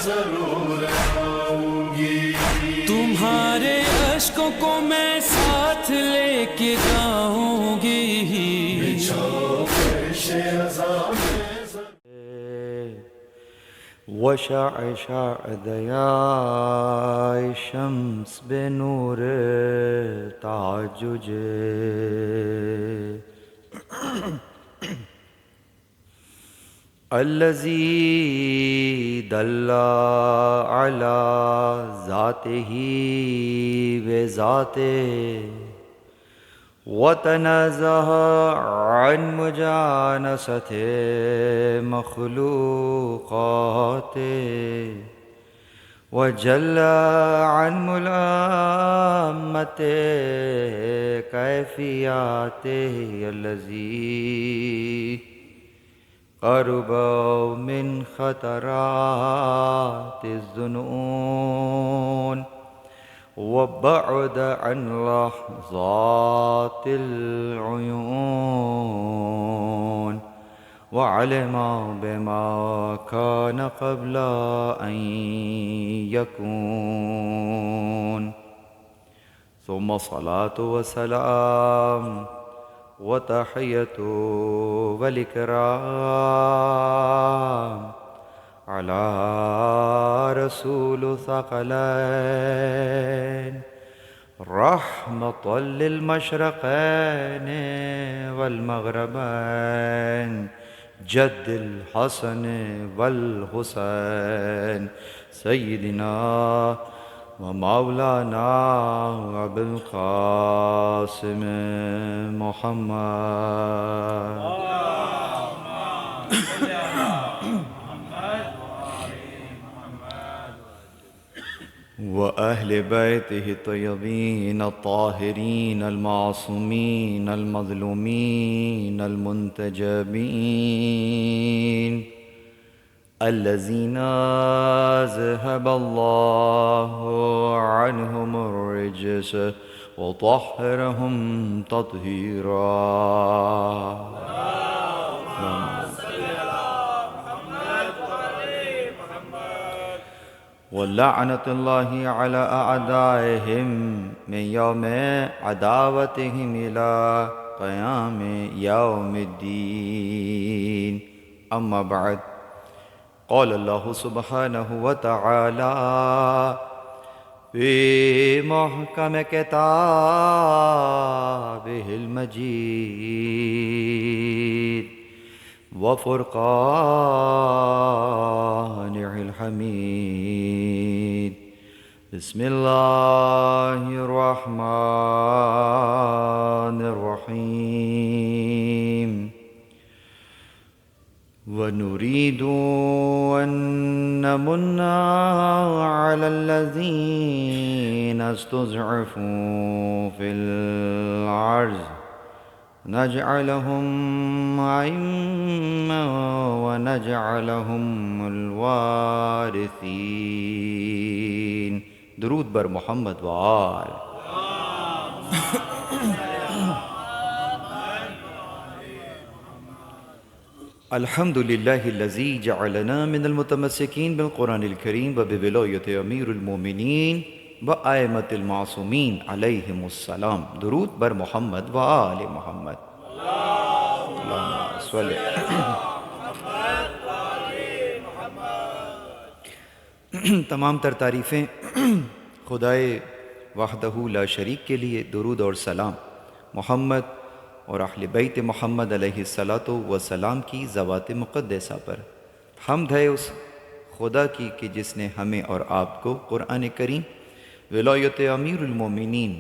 ضرور آؤں گی، تمہارے اشکوں کو میں ساتھ لے کے جاؤں گی، وشعشع ضیاء شمس بنور تعجج، الذي دل على ذاته وذاته وتنزه عن مجانسة مخلوقاته وجل عن ملامة كيفياته، الذي قرب من خطرات الظنون وبعد عن لحظات العيون، وعلم بما كان قبل أن يكون، ثم صلاة وسلام وتحية والإكرام على رسول ثقلين، رحمة للمشرقين والمغربين، جد الحسن والحسين، سيدنا ومولانا أبي القاسم محمد وأهل بيته الطيبين الطاهرين المعصومين المظلومين المنتجبين، الذين أذهب الله عنهم الرجس وطهرهم تطهيرا. ولعنة الله على أعدائهم من يوم عداوتهم إلى قيام يوم الدين. أما بعد، قال الله سبحانه وتعالى في محكم كتابه المجيد وفرقانه الحميد، بسم الله الرحمن الرحيم. ونريد أن نمن على الذين استضعفوا في الأرض، نجعلهم أئمة ونجعلهم الوارثين. درود بر محمد و آل. الحمد لله الذي جعلنا من المتمسكين بالقرآن الكريم وبولاية أمير المؤمنين وأئمة المعصومين عليهم السلام. درود بر محمد و آل محمد. اللهم صل. تمام تر تعریفیں خدائے وحدہ لا شریک کے لیے. درود اور سلام محمد اور اہل بیت محمد علیہ الصلاۃ والسلام کی ذوات مقدسہ پر. حمد ہے اس خدا کی کہ جس نے ہمیں اور آپ کو قرآن کریم، ولایت امیر المومنین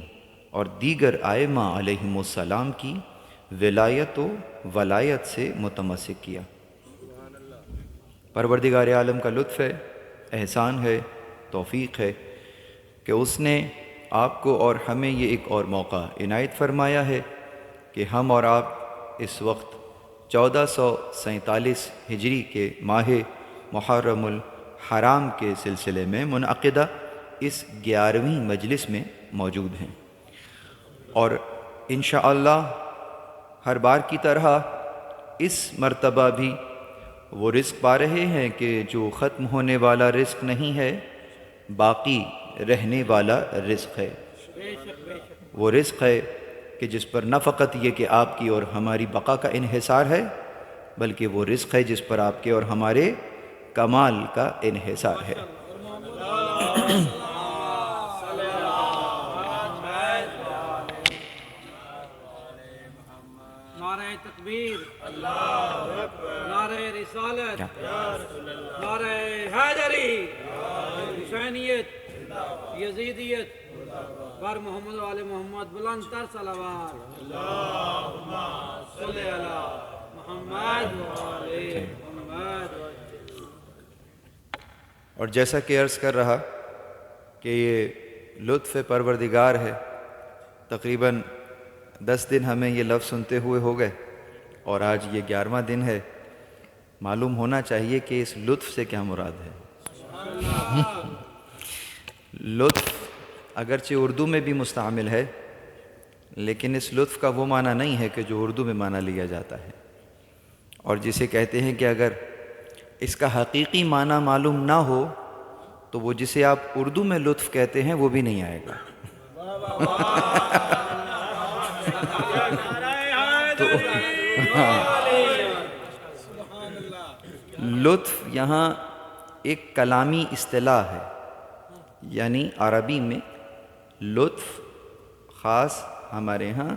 اور دیگر ائمہ علیہم السلام کی ولایت و ولایت سے متمسک کیا. پروردگار عالم کا لطف ہے، احسان ہے، توفیق ہے کہ اس نے آپ کو اور ہمیں یہ ایک اور موقع عنایت فرمایا ہے کہ ہم اور آپ اس وقت 1447 ہجری کے ماہ محرم الحرام کے سلسلے میں منعقدہ اس 11ویں مجلس میں موجود ہیں، اور انشاءاللہ ہر بار کی طرح اس مرتبہ بھی وہ رزق پا رہے ہیں کہ جو ختم ہونے والا رزق نہیں ہے، باقی رہنے والا رزق ہے۔ وہ رزق ہے کہ جس پر نہ فقط یہ کہ آپ کی اور ہماری بقا کا انحصار ہے، بلکہ وہ رزق ہے جس پر آپ کے اور ہمارے کمال کا انحصار ہے۔ نعرہ تکبیر، نعرہ رسالت، نعرہ حیدری، حسینیت، یزیدیت، بر محمد و آل محمد، بلند تر صلوات، اللہم صلی علی محمد و آل محمد۔ اور جیسا کہ عرض کر رہا کہ یہ لطف پروردگار ہے، تقریباً 10 دن ہمیں یہ لفظ سنتے ہوئے ہو گئے، اور آج یہ 11واں دن ہے۔ معلوم ہونا چاہیے کہ اس لطف سے کیا مراد ہے۔ لطف اگرچہ اردو میں بھی مستعمل ہے، لیکن اس لطف کا وہ معنی نہیں ہے کہ جو اردو میں معنی لیا جاتا ہے، اور جسے کہتے ہیں کہ اگر اس کا حقیقی معنی معلوم نہ ہو تو وہ جسے آپ اردو میں لطف کہتے ہیں وہ بھی نہیں آئے گا۔ لطف یہاں ایک کلامی اصطلاح ہے، یعنی عربی میں لطف خاص ہمارے ہاں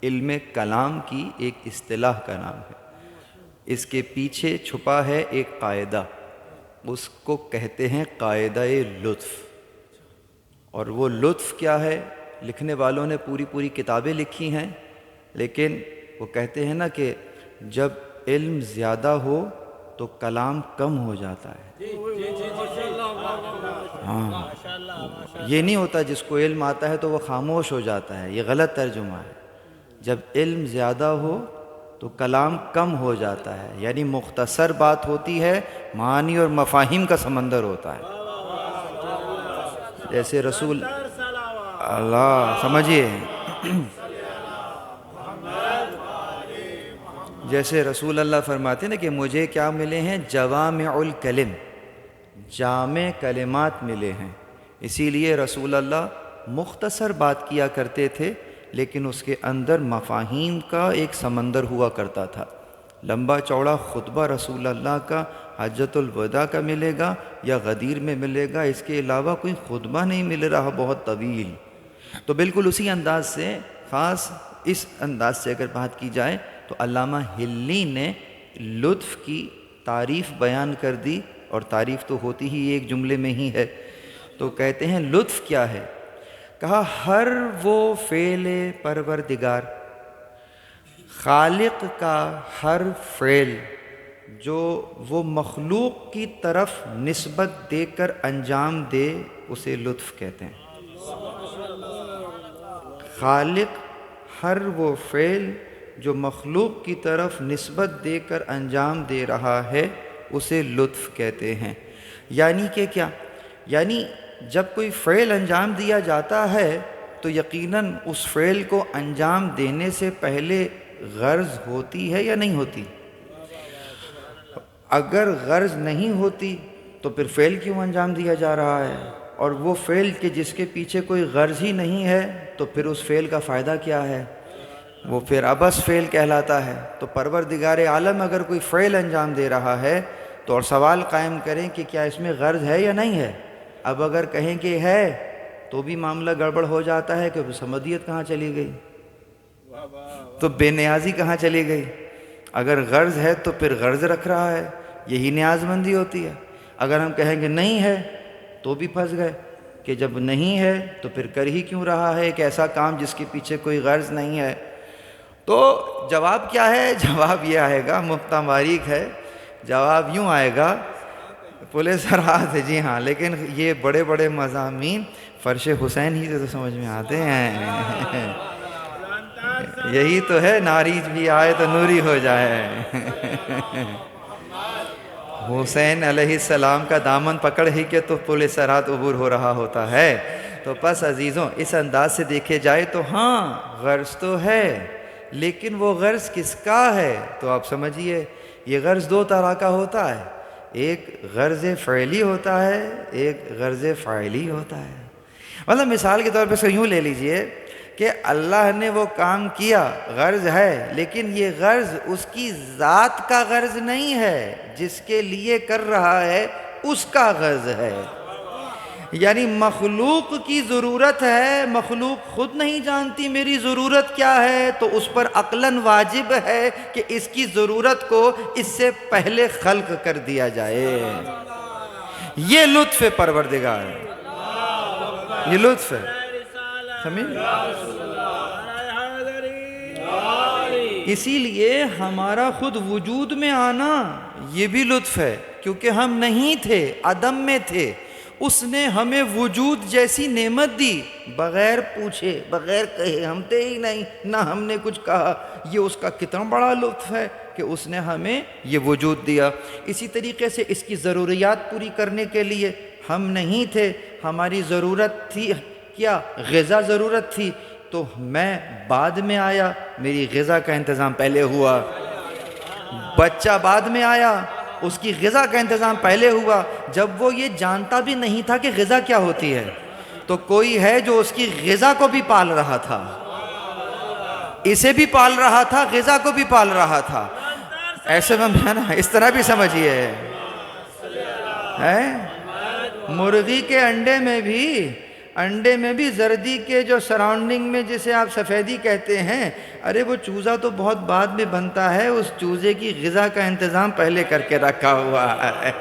علم کلام کی ایک اصطلاح کا نام ہے۔ اس کے پیچھے چھپا ہے ایک قاعدہ، اس کو کہتے ہیں قاعدہ لطف۔ اور وہ لطف کیا ہے، لکھنے والوں نے پوری کتابیں لکھی ہیں، لیکن وہ کہتے ہیں نا کہ جب علم زیادہ ہو تو کلام کم ہو جاتا ہے۔ ہاں، یہ نہیں ہوتا جس کو علم آتا ہے تو وہ خاموش ہو جاتا ہے، یہ غلط ترجمہ ہے۔ جب علم زیادہ ہو تو کلام کم ہو جاتا ہے، یعنی مختصر بات ہوتی ہے، معانی اور مفاہیم کا سمندر ہوتا ہے۔ جیسے رسول اللہ سمجھیے، جیسے رسول اللہ فرماتے ہیں نا کہ مجھے کیا ملے ہیں، جوامع الکلم، جامع کلمات ملے ہیں۔ اسی لیے رسول اللہ مختصر بات کیا کرتے تھے، لیکن اس کے اندر مفاہیم کا ایک سمندر ہوا کرتا تھا۔ لمبا چوڑا خطبہ رسول اللہ کا حجۃ الوداع کا ملے گا یا غدیر میں ملے گا، اس کے علاوہ کوئی خطبہ نہیں مل رہا بہت طویل۔ تو بالکل اسی انداز سے، خاص اس انداز سے اگر بات کی جائے تو علامہ ہلی نے لطف کی تعریف بیان کر دی، اور تعریف تو ہوتی ہی ایک جملے میں ہی ہے۔ تو کہتے ہیں لطف کیا ہے، کہا ہر وہ فعل پروردگار، خالق کا ہر فعل جو وہ مخلوق کی طرف نسبت دے کر انجام دے، اسے لطف کہتے ہیں۔ خالق ہر وہ فعل جو مخلوق کی طرف نسبت دے کر انجام دے رہا ہے، اسے لطف کہتے ہیں۔ یعنی کہ کیا، یعنی جب کوئی فعل انجام دیا جاتا ہے تو یقیناً اس فعل کو انجام دینے سے پہلے غرض ہوتی ہے یا نہیں ہوتی؟ اگر غرض نہیں ہوتی تو پھر فعل کیوں انجام دیا جا رہا ہے؟ اور وہ فعل کہ جس کے پیچھے کوئی غرض ہی نہیں ہے تو پھر اس فعل کا فائدہ کیا ہے؟ وہ پھر عبث فعل کہلاتا ہے۔ تو پروردگار عالم اگر کوئی فعل انجام دے رہا ہے تو اور سوال قائم کریں کہ کیا اس میں غرض ہے یا نہیں ہے۔ اب اگر کہیں کہ ہے تو بھی معاملہ گڑبڑ ہو جاتا ہے کہ سمدیت کہاں چلی گئی، تو بے نیازی کہاں چلی گئی۔ اگر غرض ہے تو پھر غرض رکھ رہا ہے، یہی نیاز مندی ہوتی ہے۔ اگر ہم کہیں گے نہیں ہے تو بھی پھنس گئے کہ جب نہیں ہے تو پھر کر ہی کیوں رہا ہے ایک ایسا کام جس کے پیچھے کوئی غرض نہیں ہے۔ تو جواب کیا ہے؟ جواب یہ آئے گا، مفتہ باریک ہے، جواب یوں آئے گا، پولیس سرحد ہے جی ہاں، لیکن یہ بڑے بڑے مضامین فرش حسین ہی سے تو سمجھ میں آتے ہیں۔ یہی تو ہے، ناریج بھی آئے تو نوری ہو جائے۔ حسین علیہ السلام کا دامن پکڑ ہی کے تو پولیس سرحد عبور ہو رہا ہوتا ہے۔ تو پس عزیزوں اس انداز سے دیکھے جائے تو ہاں غرض تو ہے، لیکن وہ غرض کس کا ہے؟ تو آپ سمجھیے یہ غرض دو طرح کا ہوتا ہے، ایک غرض فعلی ہوتا ہے، ایک غرض فاعلی ہوتا ہے۔ مطلب مثال کے طور پہ اس کو یوں لے لیجئے کہ اللہ نے وہ کام کیا، غرض ہے، لیکن یہ غرض اس کی ذات کا غرض نہیں ہے، جس کے لیے کر رہا ہے اس کا غرض ہے۔ یعنی مخلوق کی ضرورت ہے، مخلوق خود نہیں جانتی میری ضرورت کیا ہے، تو اس پر عقلاً واجب ہے کہ اس کی ضرورت کو اس سے پہلے خلق کر دیا جائے۔ یہ لطف پروردگار ہے، یہ لطف ہے، سمجھ؟ اسی لیے ہمارا خود وجود میں آنا یہ بھی لطف ہے، کیونکہ ہم نہیں تھے، عدم میں تھے، اس نے ہمیں وجود جیسی نعمت دی، بغیر پوچھے، بغیر کہے، ہم تھے ہی نہیں، نہ ہم نے کچھ کہا۔ یہ اس کا کتنا بڑا لطف ہے کہ اس نے ہمیں یہ وجود دیا۔ اسی طریقے سے اس کی ضروریات پوری کرنے کے لیے ہم نہیں تھے، ہماری ضرورت تھی کیا؟ غذا ضرورت تھی، تو میں بعد میں آیا، میری غذا کا انتظام پہلے ہوا۔ بچہ بعد میں آیا، اس کی غذا کا انتظام پہلے ہوا۔ جب وہ یہ جانتا بھی نہیں تھا کہ غذا کیا ہوتی ہے، تو کوئی ہے جو اس کی غذا کو بھی پال رہا تھا، اسے بھی پال رہا تھا، غذا کو بھی پال رہا تھا۔ ایسے میں نا اس طرح بھی سمجھیے، مرغی کے انڈے میں بھی زردی کے جو سراؤنڈنگ میں جسے آپ سفیدی کہتے ہیں، ارے وہ چوزا تو بہت بعد میں بنتا ہے، اس چوزے کی غذا کا انتظام پہلے کر کے رکھا ہوا ہے،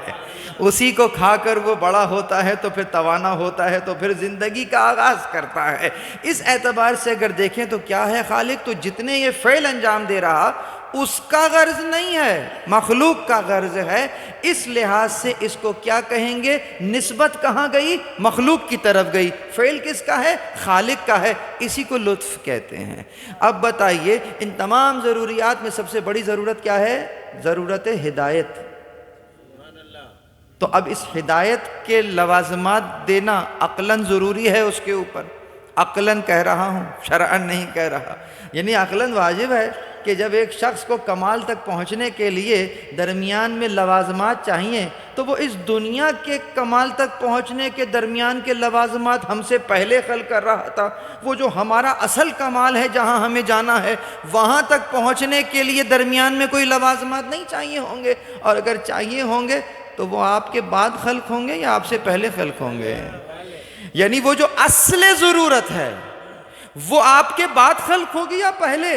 اسی کو کھا کر وہ بڑا ہوتا ہے، تو پھر توانا ہوتا ہے، تو پھر زندگی کا آغاز کرتا ہے۔ اس اعتبار سے اگر دیکھیں تو کیا ہے خالق؟ تو جتنے یہ فعل انجام دے رہا اس کا غرض نہیں ہے، مخلوق کا غرض ہے۔ اس لحاظ سے اس کو کیا کہیں گے؟ نسبت کہاں گئی؟ مخلوق کی طرف گئی۔ فعل کس کا ہے؟ خالق کا ہے، اسی کو لطف کہتے ہیں۔ اب بتائیے ان تمام ضروریات میں سب سے بڑی ضرورت کیا ہے؟ ضرورت ہدایت۔ تو اب اس ہدایت کے لوازمات دینا عقلاً ضروری ہے اس کے اوپر، عقلاً کہہ رہا ہوں، شرعاً نہیں کہہ رہا۔ یعنی عقلاً واجب ہے کہ جب ایک شخص کو کمال تک پہنچنے کے لیے درمیان میں لوازمات چاہیے، تو وہ اس دنیا کے کمال تک پہنچنے کے درمیان کے لوازمات ہم سے پہلے خلق کر رہا تھا۔ وہ جو ہمارا اصل کمال ہے، جہاں ہمیں جانا ہے، وہاں تک پہنچنے کے لیے درمیان میں کوئی لوازمات نہیں چاہیے ہوں گے، اور اگر چاہیے ہوں گے تو وہ آپ کے بعد خلق ہوں گے یا آپ سے پہلے خلق ہوں گے؟ یعنی وہ جو اصل ضرورت ہے وہ آپ کے بعد خلق ہوگی یا پہلے؟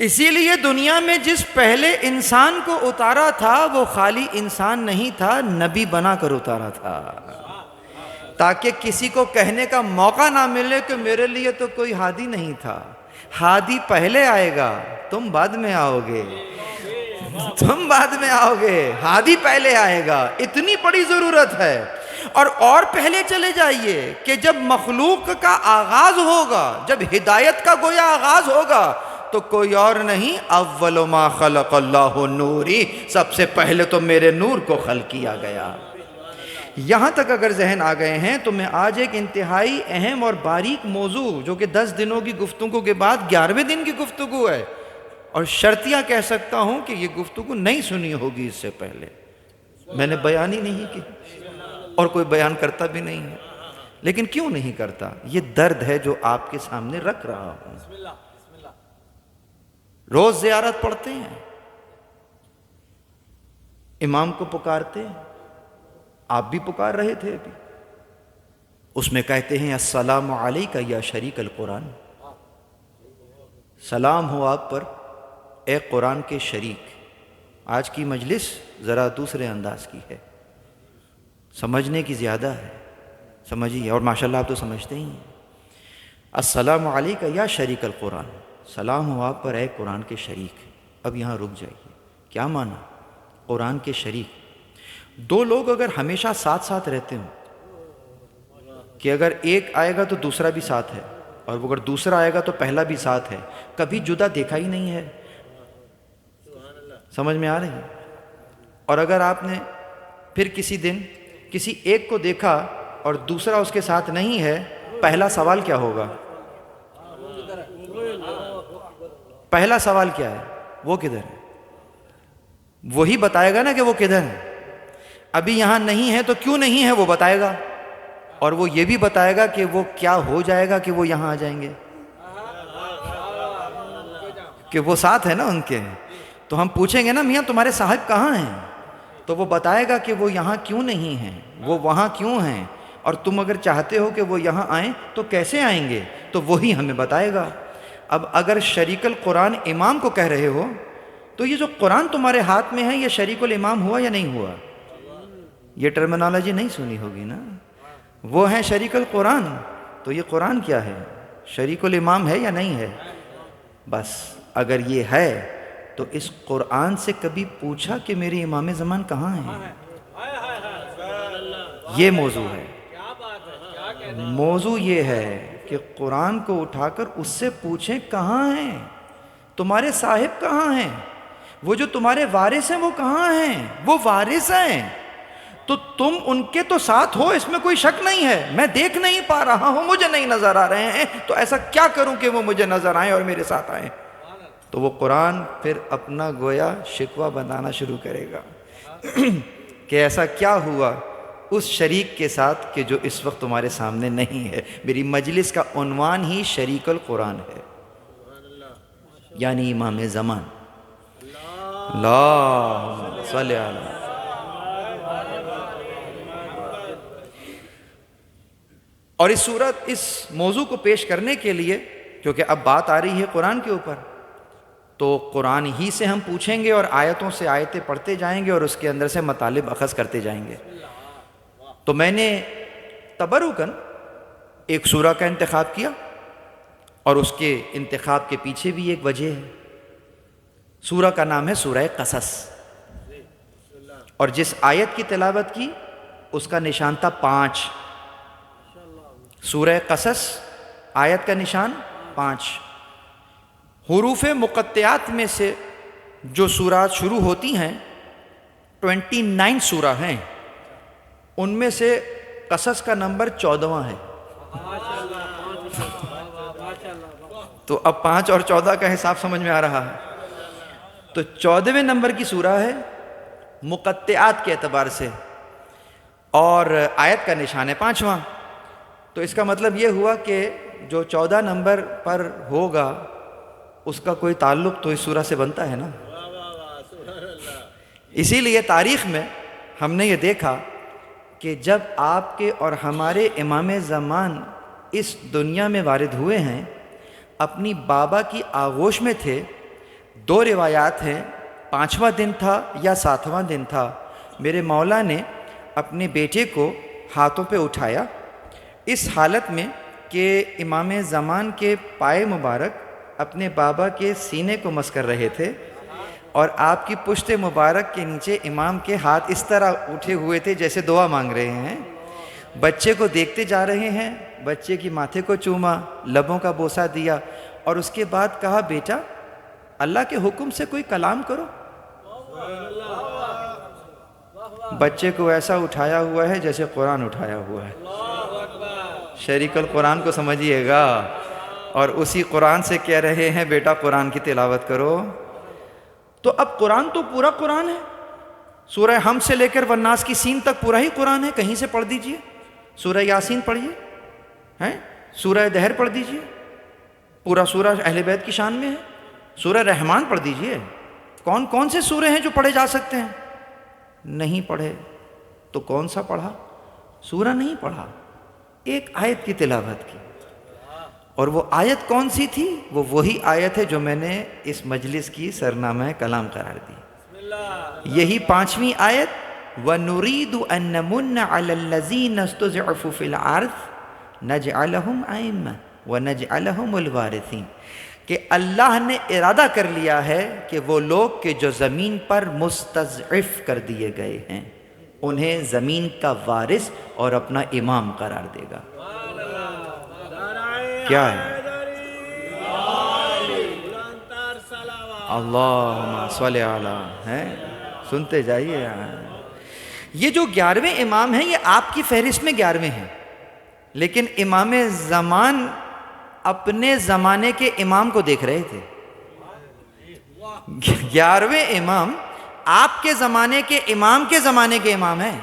اسی لیے دنیا میں جس پہلے انسان کو اتارا تھا وہ خالی انسان نہیں تھا، نبی بنا کر اتارا تھا، تاکہ کسی کو کہنے کا موقع نہ ملے کہ میرے لیے تو کوئی ہادی نہیں تھا۔ ہادی پہلے آئے گا، تم بعد میں آؤ گے، تم بعد میں آؤ گے، ہادی پہلے آئے گا۔ اتنی بڑی ضرورت ہے۔ اور پہلے چلے جائیے کہ جب مخلوق کا آغاز ہوگا، جب ہدایت کا گویا آغاز ہوگا، تو کوئی اور نہیں، اول ما خلق اللہ نوری، سب سے پہلے تو میرے نور کو خلق کیا گیا۔ یہاں تک اگر ذہن آ گئے ہیں تو میں آج ایک انتہائی اہم اور باریک موضوع، جو کہ 10 دنوں کی گفتگو کے بعد 11ویں دن کی گفتگو ہے، اور شرطیاں کہہ سکتا ہوں کہ یہ گفتگو نہیں سنی ہوگی اس سے پہلے، میں نے بیان ہی نہیں کی اور کوئی بیان کرتا بھی نہیں ہے۔ لیکن کیوں نہیں کرتا؟ یہ درد ہے جو آپ کے سامنے رکھ رہا ہوں۔ روز زیارت پڑھتے ہیں، امام کو پکارتے ہیں، آپ بھی پکار رہے تھے ابھی، اس میں کہتے ہیں السلام علیکہ یا شریک القرآن، سلام ہو آپ پر اے قرآن کے شریک۔ آج کی مجلس ذرا دوسرے انداز کی ہے، سمجھنے کی زیادہ ہے، سمجھیے، اور ماشاءاللہ آپ تو سمجھتے ہی ہیں۔ السلام علیکہ یا شریک القرآن، سلام ہو آپ پر اے قرآن کے شریک۔ اب یہاں رک جائیے، کیا معنی؟ قرآن کے شریک، دو لوگ اگر ہمیشہ ساتھ ساتھ رہتے ہوں کہ اگر ایک آئے گا تو دوسرا بھی ساتھ ہے، اور اگر دوسرا آئے گا تو پہلا بھی ساتھ ہے، کبھی جدا دیکھا ہی نہیں ہے، سمجھ میں آ رہی ہے؟ اور اگر آپ نے پھر کسی دن کسی ایک کو دیکھا اور دوسرا اس کے ساتھ نہیں ہے، پہلا سوال کیا ہوگا؟ پہلا سوال کیا ہے؟ وہ کدھر ہے؟ وہی بتائے گا نا کہ وہ کدھر ہے. ابھی یہاں نہیں ہے تو کیوں نہیں ہے وہ بتائے گا, اور وہ یہ بھی بتائے گا کہ وہ کیا ہو جائے گا کہ وہ یہاں آ جائیں گے, کہ وہ ساتھ ہے نا ان کے. تو ہم پوچھیں گے نا میاں تمہارے صاحب کہاں ہیں, تو وہ بتائے گا کہ وہ یہاں کیوں نہیں ہیں, وہ وہاں کیوں ہیں, اور تم اگر چاہتے ہو کہ وہ یہاں آئیں تو کیسے آئیں گے, تو وہی ہمیں بتائے گا. اب اگر شریک القرآن امام کو کہہ رہے ہو تو یہ جو قرآن تمہارے ہاتھ میں ہے یہ شریک الامام ہوا یا نہیں ہوا؟ یہ ٹرمنالوجی نہیں سنی ہوگی نا. وہ ہیں شریک القرآن, تو یہ قرآن کیا ہے, شریک الامام ہے یا نہیں ہے؟ بس اگر یہ ہے تو اس قرآن سے کبھی پوچھا کہ میرے امام زمان کہاں ہیں؟ یہ موضوع ہے. موضوع یہ ہے کہ قرآن کو اٹھا کر اس سے پوچھیں کہاں ہیں تمہارے صاحب, کہاں ہیں وہ جو تمہارے وارث ہیں, وہ کہاں ہیں؟ وہ وارث ہیں تو تم ان کے تو ساتھ ہو, اس میں کوئی شک نہیں ہے. میں دیکھ نہیں پا رہا ہوں, مجھے نہیں نظر آ رہے ہیں, تو ایسا کیا کروں کہ وہ مجھے نظر آئیں اور میرے ساتھ آئیں؟ تو وہ قرآن پھر اپنا گویا شکوہ بتانا شروع کرے گا کہ ایسا کیا ہوا اس شریک کے ساتھ کہ جو اس وقت تمہارے سامنے نہیں ہے. میری مجلس کا عنوان ہی شریک القرآن ہے, یعنی امام زمان. اللہم صلی علی. اور اس موضوع کو پیش کرنے کے لیے, کیونکہ اب بات آ رہی ہے قرآن کے اوپر, تو قرآن ہی سے ہم پوچھیں گے اور آیتوں سے آیتیں پڑھتے جائیں گے اور اس کے اندر سے مطالب اخذ کرتے جائیں گے. تو میں نے تبرکاً ایک سورہ کا انتخاب کیا, اور اس کے انتخاب کے پیچھے بھی ایک وجہ ہے. سورہ کا نام ہے سورہ قصص, اور جس آیت کی تلاوت کی اس کا نشان تھا 5. سورہ قصص آیت کا نشان 5. حروف مقطعات میں سے جو سورات شروع ہوتی ہیں 29 سورہ ہیں, ان میں سے قصص کا نمبر 14واں ہے. تو اب 5 اور 14 کا حساب سمجھ میں آ رہا ہے. تو 14ویں نمبر کی سورہ ہے مقطعات کے اعتبار سے, اور آیت کا نشان ہے 5واں. تو اس کا مطلب یہ ہوا کہ جو 14 نمبر پر ہوگا اس کا کوئی تعلق تو اس سورہ سے بنتا ہے نا. اسی لیے تاریخ میں ہم نے یہ دیکھا کہ جب آپ کے اور ہمارے امام زمان اس دنیا میں وارد ہوئے ہیں, اپنی بابا کی آغوش میں تھے. 2 روایات ہیں, 5واں دن تھا یا 7واں دن تھا. میرے مولا نے اپنے بیٹے کو ہاتھوں پہ اٹھایا اس حالت میں کہ امام زمان کے پائے مبارک اپنے بابا کے سینے کو مس کر رہے تھے, اور آپ کی پشت مبارک کے نیچے امام کے ہاتھ اس طرح اٹھے ہوئے تھے جیسے دعا مانگ رہے ہیں. بچے کو دیکھتے جا رہے ہیں, بچے کی ماتھے کو چوما, لبوں کا بوسہ دیا, اور اس کے بعد کہا بیٹا اللہ کے حکم سے کوئی کلام کرو. بچے کو ایسا اٹھایا ہوا ہے جیسے قرآن اٹھایا ہوا ہے. شریک القرآن کو سمجھیے گا, اور اسی قرآن سے کہہ رہے ہیں بیٹا قرآن کی تلاوت کرو. تو اب قرآن تو پورا قرآن ہے, سورہ حم سے لے کر والناس کی سین تک پورا ہی قرآن ہے. کہیں سے پڑھ دیجئے, سورہ یاسین پڑھیے, سورہ دہر پڑھ دیجئے, پورا سورہ اہل بیت کی شان میں ہے. سورہ رحمان پڑھ دیجئے. کون کون سے سورے ہیں جو پڑھے جا سکتے ہیں؟ نہیں پڑھے تو کون سا پڑھا؟ سورہ نہیں پڑھا, ایک آیت کی تلاوت کی. اور وہ آیت کون سی تھی؟ وہ وہی آیت ہے جو میں نے اس مجلس کی سرنامہ کلام قرار دی. یہی 5ویں آیت, وَنُرِيدُ أَن نَّمُنَّ عَلَى الَّذِينَ اسْتُضْعِفُوا فِي الْأَرْضِ نَجْعَلَهُمْ أَئِمَّةً وَنَجْعَلَهُمُ الْوَارِثِينَ, کہ اللہ نے ارادہ کر لیا ہے کہ وہ لوگ کہ جو زمین پر مستضعف کر دیے گئے ہیں انہیں زمین کا وارث اور اپنا امام قرار دے گا. کیا ہے؟ اللہم صلی علی ہے. سنتے جائیے. یہ جو 11ویں امام ہیں یہ آپ کی فہرست میں 11ویں ہیں, لیکن امام زمان اپنے زمانے کے امام کو دیکھ رہے تھے. 11ویں امام آپ کے زمانے کے امام کے زمانے کے امام ہیں.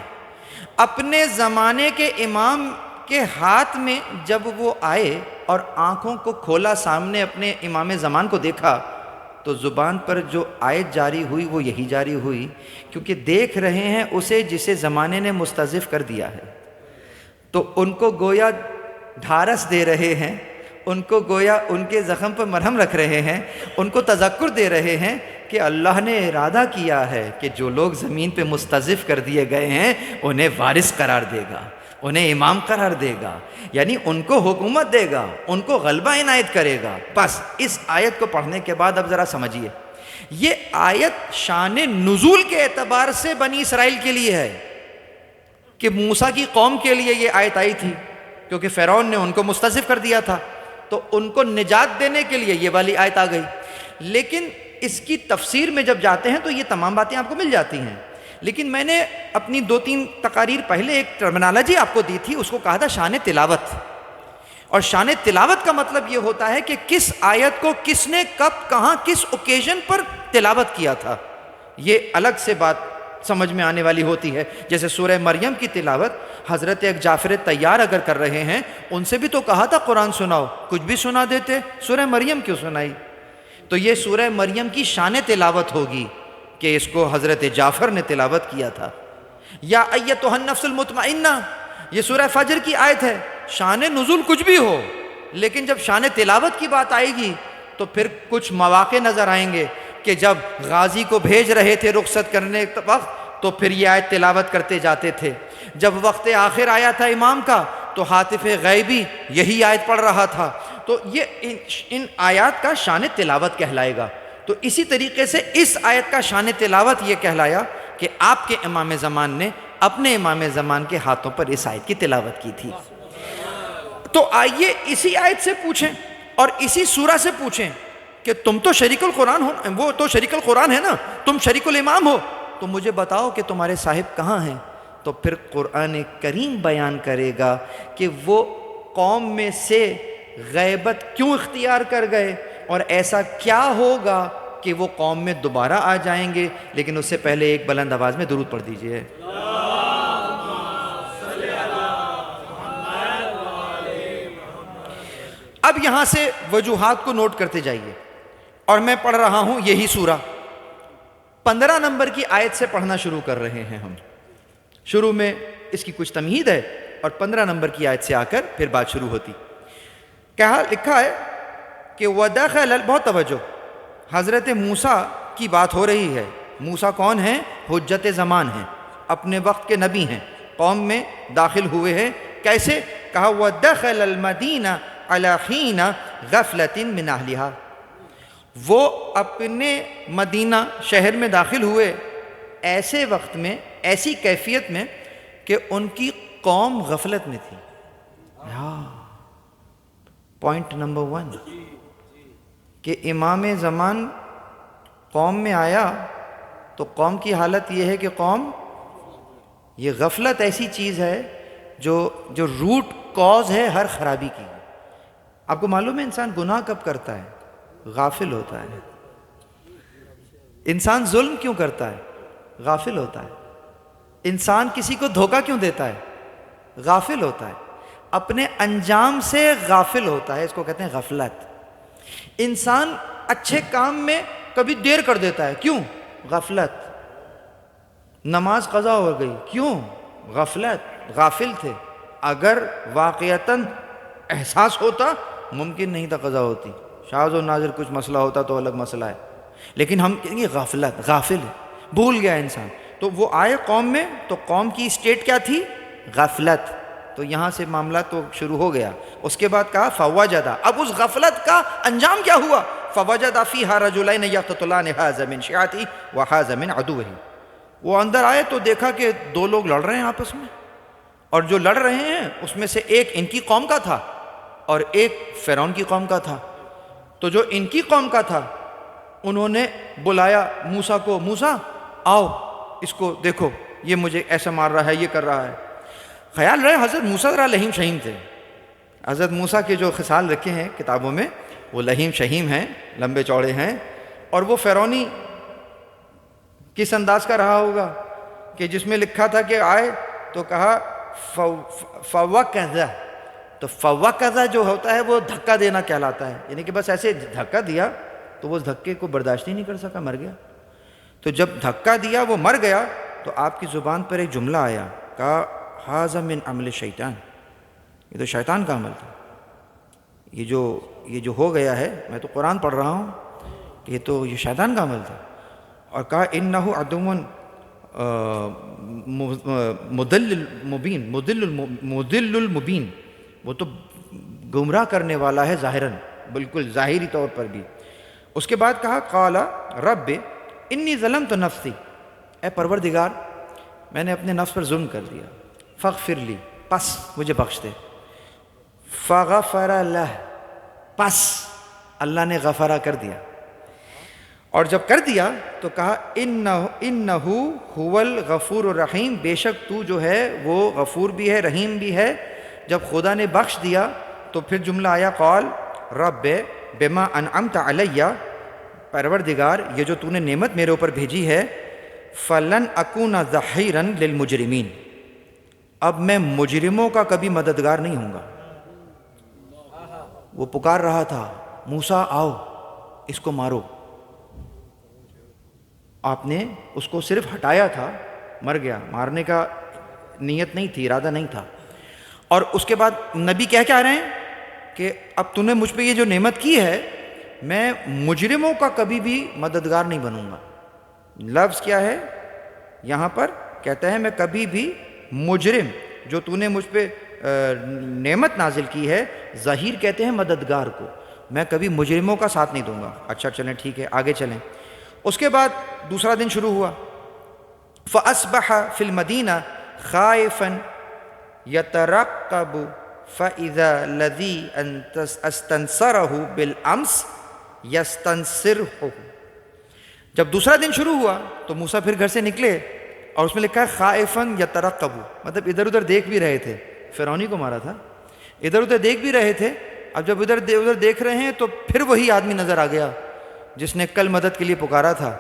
اپنے زمانے کے امام کے ہاتھ میں جب وہ آئے اور آنکھوں کو کھولا، سامنے اپنے امام زمان کو دیکھا، تو زبان پر جو آیت جاری ہوئی وہ یہی جاری ہوئی، کیونکہ دیکھ رہے ہیں اسے جسے زمانے نے مستضعف کر دیا ہے. تو ان کو گویا ڈھارس دے رہے ہیں، ان کو گویا ان کے زخم پر مرہم رکھ رہے ہیں، ان کو تذکر دے رہے ہیں کہ اللہ نے ارادہ کیا ہے کہ جو لوگ زمین پہ مستضعف کر دیے گئے ہیں انہیں وارث قرار دے گا، انہیں امام قرار دے گا، یعنی ان کو حکومت دے گا، ان کو غلبہ عنایت کرے گا. بس اس آیت کو پڑھنے کے بعد اب ذرا سمجھیے، یہ آیت شان نزول کے اعتبار سے بنی اسرائیل کے لیے ہے کہ موسیٰ کی قوم کے لیے یہ آیت آئی تھی، کیونکہ فرعون نے ان کو مستضعف کر دیا تھا، تو ان کو نجات دینے کے لیے یہ والی آیت آ گئی. لیکن اس کی تفسیر میں جب جاتے ہیں تو یہ تمام باتیں آپ کو مل جاتی ہیں. لیکن میں نے اپنی 2-3 تقاریر پہلے ایک ٹرمنالوجی آپ کو دی تھی، اس کو کہا تھا شان تلاوت. اور شان تلاوت کا مطلب یہ ہوتا ہے کہ کس آیت کو کس نے کب کہاں کس اوکیزن پر تلاوت کیا تھا. یہ الگ سے بات سمجھ میں آنے والی ہوتی ہے. جیسے سورہ مریم کی تلاوت حضرت ایک جعفر طیار اگر کر رہے ہیں، ان سے بھی تو کہا تھا قرآن سناؤ، کچھ بھی سنا دیتے، سورہ مریم کیوں سنائی؟ تو یہ سورہ مریم کی شان تلاوت ہوگی کہ اس کو حضرت جعفر نے تلاوت کیا تھا. یا ایتھا النفس المطمئنہ، یہ سورہ فجر کی آیت ہے. شان نزول کچھ بھی ہو، لیکن جب شان تلاوت کی بات آئے گی تو پھر کچھ مواقع نظر آئیں گے کہ جب غازی کو بھیج رہے تھے رخصت کرنے وقت تو پھر یہ آیت تلاوت کرتے جاتے تھے. جب وقت آخر آیا تھا امام کا تو حاطف غیبی یہی آیت پڑھ رہا تھا. تو یہ ان آیات کا شان تلاوت کہلائے گا. تو اسی طریقے سے اس آیت کا شان تلاوت یہ کہلایا کہ آپ کے امام زمان نے اپنے امام زمان کے ہاتھوں پر اس آیت کی تلاوت کی تھی. تو آئیے اسی آیت سے پوچھیں اور اسی سورہ سے پوچھیں کہ تم تو شریک القرآن ہو، وہ تو شریک القرآن ہے نا، تم شریک الامام ہو، تو مجھے بتاؤ کہ تمہارے صاحب کہاں ہیں؟ تو پھر قرآن کریم بیان کرے گا کہ وہ قوم میں سے غیبت کیوں اختیار کر گئے اور ایسا کیا ہوگا کہ وہ قوم میں دوبارہ آ جائیں گے. لیکن اس سے پہلے ایک بلند آواز میں درود پڑھ دیجئے. اب یہاں سے وجوہات کو نوٹ کرتے جائیے، اور میں پڑھ رہا ہوں یہی سورہ 15 نمبر کی آیت سے پڑھنا شروع کر رہے ہیں ہم. شروع میں اس کی کچھ تمہید ہے اور 15 نمبر کی آیت سے آ کر پھر بات شروع ہوتی. کہا لکھا ہے کہ وَدَخَلَ، بہت توجہ، حضرت موسیٰ کی بات ہو رہی ہے. موسیٰ کون ہیں؟ حجت زمان ہیں، اپنے وقت کے نبی ہیں. قوم میں داخل ہوئے ہیں. کیسے؟ کہا وَدَخَلَ الْمَدِينَ عَلَى حِينَ غَفْلَةٍ مِّنْ أَهْلِهَا، وہ اپنے مدینہ شہر میں داخل ہوئے ایسے وقت میں، ایسی کیفیت میں کہ ان کی قوم غفلت میں تھی. پوائنٹ نمبر 1 کہ امام زمان قوم میں آیا تو قوم کی حالت یہ ہے کہ قوم، یہ غفلت ایسی چیز ہے جو روٹ کاز ہے ہر خرابی کی. آپ کو معلوم ہے انسان گناہ کب کرتا ہے؟ غافل ہوتا ہے. انسان ظلم کیوں کرتا ہے؟ غافل ہوتا ہے. انسان کسی کو دھوکہ کیوں دیتا ہے؟ غافل ہوتا ہے. اپنے انجام سے غافل ہوتا ہے، اس کو کہتے ہیں غفلت. انسان اچھے کام میں کبھی دیر کر دیتا ہے، کیوں؟ غفلت. نماز قضا ہو گئی، کیوں؟ غفلت. غافل تھے. اگر واقعتاً احساس ہوتا ممکن نہیں تھا قضا ہوتی. شاذ و نادر کچھ مسئلہ ہوتا تو الگ مسئلہ ہے، لیکن ہم کہیں گے غفلت، غافل ہے، بھول گیا انسان. تو وہ آئے قوم میں تو قوم کی اسٹیٹ کیا تھی؟ غفلت. تو یہاں سے معاملہ تو شروع ہو گیا. اس کے بعد کہا فوجدہ، اب اس غفلت کا انجام کیا ہوا؟ فوجدہ فیہا رجلین یقتتلان ھذا من شیعتہ وھذا من عدوہ. وہ اندر آئے تو دیکھا کہ 2 لوگ لڑ رہے ہیں آپس میں، اور جو لڑ رہے ہیں اس میں سے ایک ان کی قوم کا تھا اور ایک فرعون کی قوم کا تھا. تو جو ان کی قوم کا تھا انہوں نے بلایا موسیٰ کو، موسیٰ آؤ اس کو دیکھو، یہ مجھے ایسا مار رہا ہے، یہ کر رہا ہے. خیال رہے حضرت موسیٰ ذرا لہیم شہیم تھے. حضرت موسیٰ کے جو خصال رکھے ہیں کتابوں میں وہ لہیم شہیم ہیں، لمبے چوڑے ہیں، اور وہ فرعونی کس انداز کا رہا ہوگا کہ جس میں لکھا تھا کہ آئے تو کہا فوقذا، تو فوقذا جو ہوتا ہے وہ دھکا دینا کہلاتا ہے، یعنی کہ بس ایسے دھکا دیا تو وہ اس دھکے کو برداشت ہی نہیں کر سکا، مر گیا۔ تو جب دھکا دیا وہ مر گیا تو آپ کی زبان پر ایک جملہ آیا، کہا ھذا من عمل شیطان، یہ تو شیطان کا عمل تھا، یہ جو ہو گیا ہے، میں تو قرآن پڑھ رہا ہوں، یہ شیطان کا عمل تھا۔ اور کہا انہ عدو مضل المبین، وہ تو گمراہ کرنے والا ہے ظاہراً، بالکل ظاہری طور پر بھی۔ اس کے بعد کہا قال رب انی ظلمت نفسی، اے پروردگار میں نے اپنے نفس پر ظلم کر دیا، فاغفر لی، پس مجھے بخش دے، فغفر لہ، پس اللہ نے غفرہ کر دیا، اور جب کر دیا تو کہا انہ هو الغفور الرحیم، بے شک تو جو ہے وہ غفور بھی ہے رحیم بھی ہے۔ جب خدا نے بخش دیا تو پھر جملہ آیا قال رب بما انعمت علی، پروردگار یہ جو تو نے نعمت میرے اوپر بھیجی ہے، فلن اکون ظہیرا للمجرمین، اب میں مجرموں کا کبھی مددگار نہیں ہوں گا۔ وہ پکار رہا تھا موسیٰ آؤ اس کو مارو، آپ نے اس کو صرف ہٹایا تھا، مر گیا، مارنے کا نیت نہیں تھی، ارادہ نہیں تھا۔ اور اس کے بعد نبی کہہ رہے ہیں کہ اب تو نے مجھ پہ یہ جو نعمت کی ہے، میں مجرموں کا کبھی بھی مددگار نہیں بنوں گا۔ لفظ کیا ہے یہاں پر؟ کہتا ہے میں کبھی بھی مجرم، جو تو نے مجھ پہ نعمت نازل کی ہے، ظہیر کہتے ہیں مددگار کو، میں کبھی مجرموں کا ساتھ نہیں دوں گا۔ اچھا چلیں ٹھیک ہے آگے چلیں۔ اس کے بعد دوسرا دن شروع ہوا، فَأَصْبَحَ فِي الْمَدِينَةِ خَائِفًا يَتَرَقَّبُ فَإِذَا الَّذِي اسْتَنصَرَهُ بِالْأَمْسِ يَسْتَنصِرُهُ۔ جب دوسرا دن شروع ہوا تو موسیٰ پھر گھر سے نکلے، اور اس میں لکھا ہے خائفاً یترقب، مطلب ادھر ادھر دیکھ بھی رہے تھے، فرعونی کو مارا تھا، ادھر ادھر دیکھ بھی رہے تھے۔ اب جب ادھر دیکھ رہے ہیں تو پھر وہی آدمی نظر آ گیا جس نے کل مدد کے لیے پکارا تھا،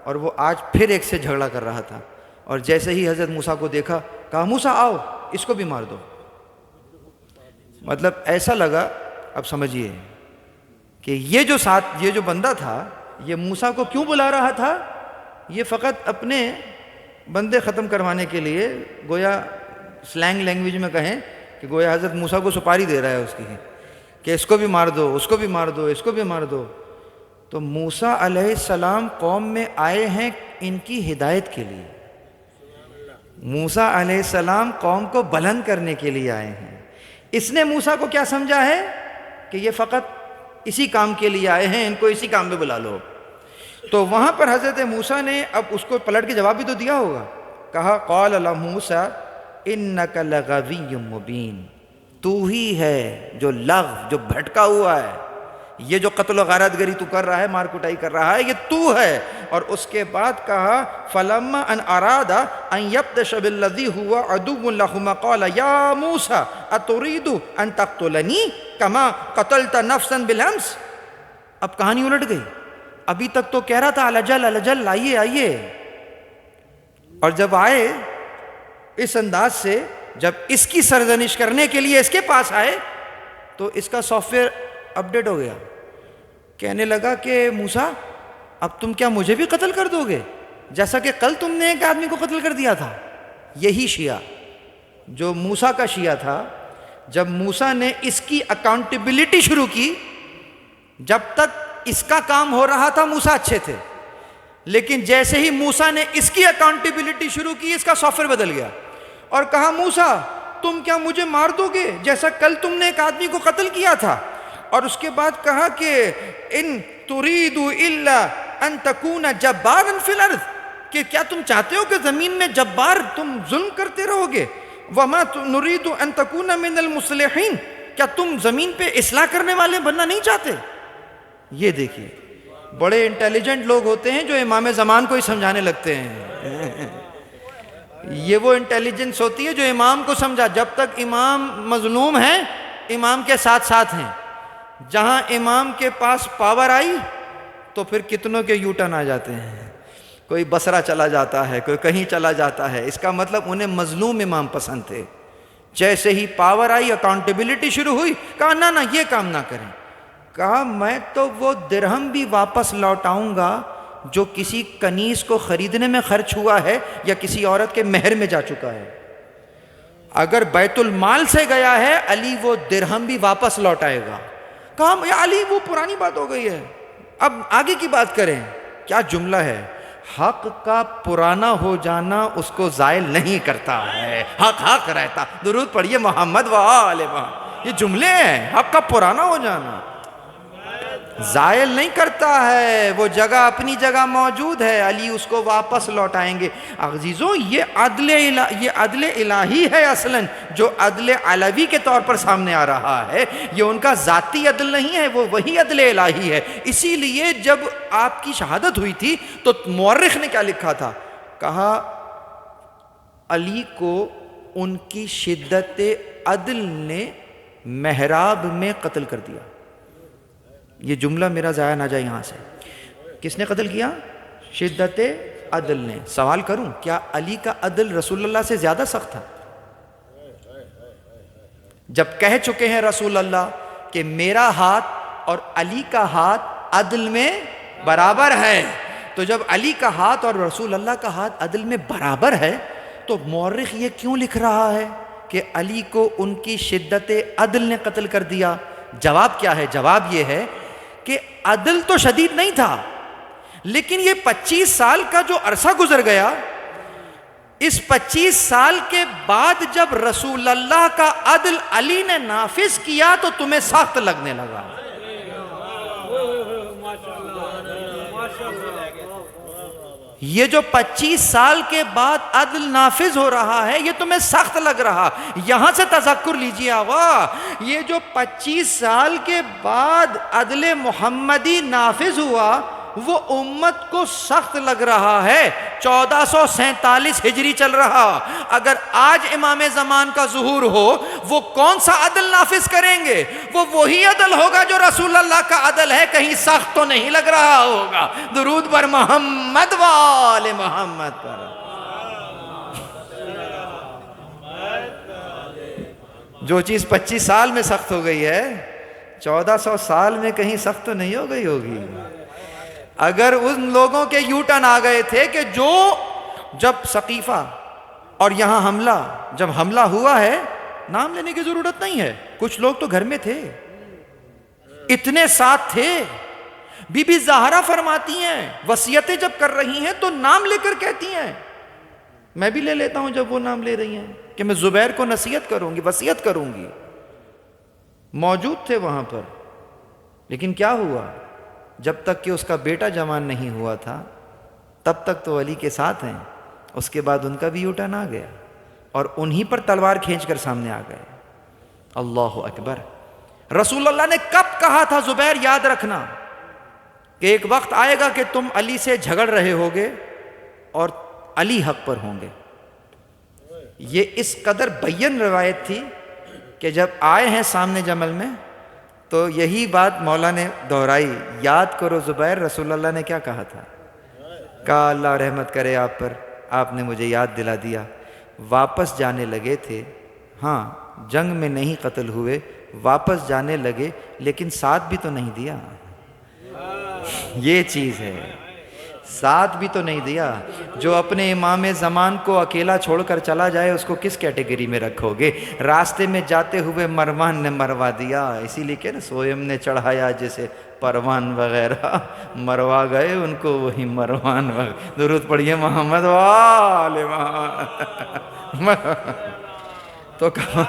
اور وہ آج پھر ایک سے جھگڑا کر رہا تھا۔ اور جیسے ہی حضرت موسیٰ کو دیکھا کہا موسیٰ آؤ اس کو بھی مار دو۔ مطلب ایسا لگا، اب سمجھیے کہ یہ جو بندہ تھا، یہ موسیٰ کو کیوں بلا رہا تھا؟ یہ فقط اپنے بندے ختم کروانے کے لیے، گویا سلینگ لینگویج میں کہیں کہ گویا حضرت موسیٰ کو سپاری دے رہا ہے اس کی، کہ اس کو بھی مار دو، اس کو بھی مار دو، اس کو بھی مار دو۔ تو موسیٰ علیہ السلام قوم میں آئے ہیں ان کی ہدایت کے لیے، موسیٰ علیہ السلام قوم کو بلند کرنے کے لیے آئے ہیں۔ اس نے موسیٰ کو کیا سمجھا ہے کہ یہ فقط اسی کام کے لیے آئے ہیں، ان کو اسی کام میں بلا لو۔ تو وہاں پر حضرت موسیٰ نے اب اس کو پلٹ کے جواب بھی تو دیا ہوگا، کہا قال لا موسیٰ انک لغوی مبین، تو ہی ہے جو جو بھٹکا ہوا ہے، یہ جو قتل و غارت گری تو کر رہا ہے، مار کٹائی کر رہا ہے، یہ تو ہے۔ اور اس کے بعد کہا فلما ان اراد ان یبطش بالذی هو عدو لهما قال یا موسیٰ اتريد ان تقتلنی کما قتلت نفسا بالامس۔ اب کہانی الٹ گئی، ابھی تک تو کہہ رہا تھا الجل آئیے آئیے، اور جب آئے اس انداز سے، جب اس کی سرزنش کرنے کے لیے اس کے پاس آئے تو اس کا سافٹ ویئر اپڈیٹ ہو گیا، کہنے لگا کہ موسیٰ اب تم کیا مجھے بھی قتل کر دو گے جیسا کہ کل تم نے ایک آدمی کو قتل کر دیا تھا؟ یہی شیعہ جو موسیٰ کا شیعہ تھا، جب موسیٰ نے اس کی اکاؤنٹیبلٹی شروع کی، جب تک اس کا کام ہو رہا تھا موسیٰ اچھے تھے، لیکن جیسے ہی موسیٰ نے اس کی اکاؤنٹیبلٹی شروع کی، اس کا سافٹ ویئر بدل گیا اور کہا موسیٰ تم کیا مجھے مار دو گے جیسا کل تم نے ایک آدمی کو قتل کیا تھا؟ اور اس کے بعد کہا کہ ان تريد الا ان تكون جبارا فی الارض، کہ کیا تم چاہتے ہو کہ زمین میں جبار تم ظلم کرتے رہو گے؟ وما نريد ان تكون من المصلحین، کیا تم زمین پہ اصلاح کرنے والے بننا نہیں چاہتے؟ یہ دیکھیے بڑے انٹیلیجنٹ لوگ ہوتے ہیں جو امام زمان کو ہی سمجھانے لگتے ہیں۔ یہ وہ انٹیلیجنس ہوتی ہے جو امام کو سمجھا، جب تک امام مظلوم ہے امام کے ساتھ ساتھ ہیں، جہاں امام کے پاس پاور آئی تو پھر کتنوں کے یو ٹرن آ جاتے ہیں۔ کوئی بصرہ چلا جاتا ہے، کوئی کہیں چلا جاتا ہے، اس کا مطلب انہیں مظلوم امام پسند تھے۔ جیسے ہی پاور آئی، اکاؤنٹیبلٹی شروع ہوئی، کہا نہ یہ کام نہ کریں۔ کہا میں تو وہ درہم بھی واپس لوٹاؤں گا جو کسی کنیز کو خریدنے میں خرچ ہوا ہے یا کسی عورت کے مہر میں جا چکا ہے۔ اگر بیت المال سے گیا ہے، علی وہ درہم بھی واپس لوٹائے گا۔ کہا یا علی وہ پرانی بات ہو گئی ہے، اب آگے کی بات کریں۔ کیا جملہ ہے، حق کا پرانا ہو جانا اس کو زائل نہیں کرتا ہے، حق حق رہتا۔ درود پڑھیے محمد و آل محمد۔ یہ جملے ہیں، حق کا پرانا ہو جانا زائل نہیں کرتا ہے، وہ جگہ اپنی جگہ موجود ہے، علی اس کو واپس لوٹائیں گے۔ عزیزوں یہ عدل الہی ہے اصلاً، جو عدل علوی کے طور پر سامنے آ رہا ہے، یہ ان کا ذاتی عدل نہیں ہے، وہ وہی عدل الہی ہے۔ اسی لیے جب آپ کی شہادت ہوئی تھی تو مورخ نے کیا لکھا تھا، کہا علی کو ان کی شدت عدل نے محراب میں قتل کر دیا۔ یہ جملہ میرا ضائع نہ جائے یہاں سے۔ کس نے قتل کیا؟ شدت عدل نے۔ سوال کروں، کیا علی کا عدل رسول اللہ سے زیادہ سخت تھا؟ جب کہہ چکے ہیں رسول اللہ کہ میرا ہاتھ اور علی کا ہاتھ عدل میں برابر ہے، تو جب علی کا ہاتھ اور رسول اللہ کا ہاتھ عدل میں برابر ہے تو مورخ یہ کیوں لکھ رہا ہے کہ علی کو ان کی شدت عدل نے قتل کر دیا؟ جواب کیا ہے؟ جواب یہ ہے کہ عدل تو شدید نہیں تھا، لیکن یہ 25 سال کا جو عرصہ گزر گیا، اس 25 سال کے بعد جب رسول اللہ کا عدل علی نے نافذ کیا تو تمہیں سخت لگنے لگا۔ یہ جو 25 سال کے بعد عدل نافذ ہو رہا ہے یہ تمہیں سخت لگ رہا۔ یہاں سے تذکر لیجیے آقا، یہ جو 25 سال کے بعد عدل محمدی نافذ ہوا وہ امت کو سخت لگ رہا ہے۔ 1447 ہجری چل رہا، اگر آج امام زمان کا ظہور ہو وہ کون سا عدل نافذ کریں گے؟ وہ وہی عدل ہوگا جو رسول اللہ کا عدل ہے، کہیں سخت تو نہیں لگ رہا ہوگا۔ درود پر محمد و آل محمد پر۔ جو چیز 25 سال میں سخت ہو گئی ہے 1400 سال میں کہیں سخت تو نہیں ہو گئی ہوگی۔ اگر ان لوگوں کے یو ٹرن آ گئے تھے کہ جو جب ثقیفہ اور یہاں جب حملہ ہوا ہے، نام لینے کی ضرورت نہیں ہے، کچھ لوگ تو گھر میں تھے، اتنے ساتھ تھے۔ بی بی زہرا فرماتی ہیں وصیتیں جب کر رہی ہیں تو نام لے کر کہتی ہیں، میں بھی لے لیتا ہوں جب وہ نام لے رہی ہیں کہ میں زبیر کو نصیحت کروں گی، وصیت کروں گی۔ موجود تھے وہاں پر، لیکن کیا ہوا؟ جب تک کہ اس کا بیٹا جوان نہیں ہوا تھا تب تک تو علی کے ساتھ ہیں، اس کے بعد ان کا بھی یو ٹرن آ گیا اور انہی پر تلوار کھینچ کر سامنے آ گئے۔ اللہ اکبر۔ رسول اللہ نے کب کہا تھا زبیر یاد رکھنا کہ ایک وقت آئے گا کہ تم علی سے جھگڑ رہے ہوگے اور علی حق پر ہوں گے۔ یہ اس قدر بین روایت تھی کہ جب آئے ہیں سامنے جمل میں تو یہی بات مولا نے دہرائی، یاد کرو زبیر رسول اللہ نے کیا کہا تھا۔ کہا اللہ رحمت کرے آپ پر، آپ نے مجھے یاد دلا دیا۔ واپس جانے لگے تھے، ہاں جنگ میں نہیں قتل ہوئے، واپس جانے لگے لیکن ساتھ بھی تو نہیں دیا۔ یہ چیز ہے، ساتھ بھی تو نہیں دیا۔ جو اپنے امام زمان کو اکیلا چھوڑ کر چلا جائے اس کو کس کیٹیگری میں رکھو گے؟ راستے میں جاتے ہوئے مروان نے مروا دیا، اسی لیے کہ نا سوئم نے چڑھایا جیسے پروان وغیرہ، مروا گئے ان کو وہی مروان وغیرہ۔ درود پڑھیے محمد و آل محمد۔ تو کہا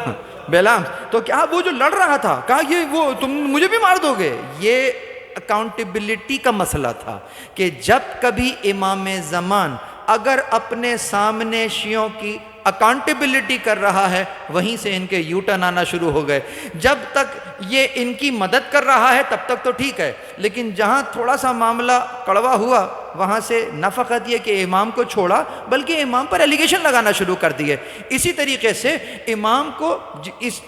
بیلام تو کیا وہ جو لڑ رہا تھا، کہا یہ وہ تم مجھے بھی مار دو گے؟ یہ اکاؤنٹیبلٹی کا مسئلہ تھا کہ جب کبھی امام زمان اگر اپنے سامنے شیعوں کی اکاؤنٹیبلٹی کر رہا ہے وہیں سے ان کے یو ٹرن آنا شروع ہو گئے۔ جب تک یہ ان کی مدد کر رہا ہے تب تک تو ٹھیک ہے، لیکن جہاں تھوڑا سا معاملہ کڑوا ہوا وہاں سے نہ فقط یہ کہ امام کو چھوڑا بلکہ امام پر ایلیگیشن لگانا شروع کر دیے۔ اسی طریقے سے امام کو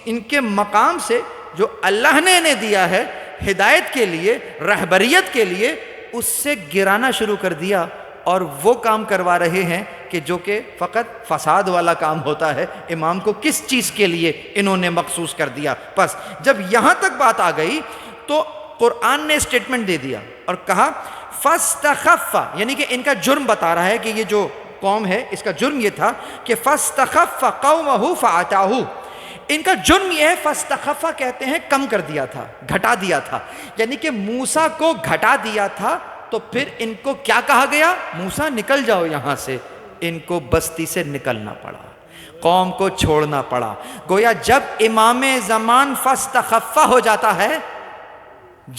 ان کے مقام سے جو اللہ نے انہیں دیا ہے ہدایت کے لیے، رہبریت کے لیے، اس سے گرانا شروع کر دیا۔ اور وہ کام کروا رہے ہیں کہ جو کہ فقط فساد والا کام ہوتا ہے. امام کو کس چیز کے لیے انہوں نے مخصوص کر دیا؟ بس جب یہاں تک بات آ گئی تو قرآن نے اسٹیٹمنٹ دے دیا اور کہا فاستخف، یعنی کہ ان کا جرم بتا رہا ہے کہ یہ جو قوم ہے اس کا جرم یہ تھا کہ فاستخف قومہ فعتاہ. ان کا جرم یہ ہے، فاستخف کہتے ہیں کم کر دیا تھا، گھٹا دیا تھا، یعنی کہ موسیٰ کو گھٹا دیا تھا. تو پھر ان کو کیا کہا گیا؟ موسیٰ نکل جاؤ یہاں سے. ان کو بستی سے نکلنا پڑا، قوم کو چھوڑنا پڑا. گویا جب امام زمان فاستخف ہو جاتا ہے،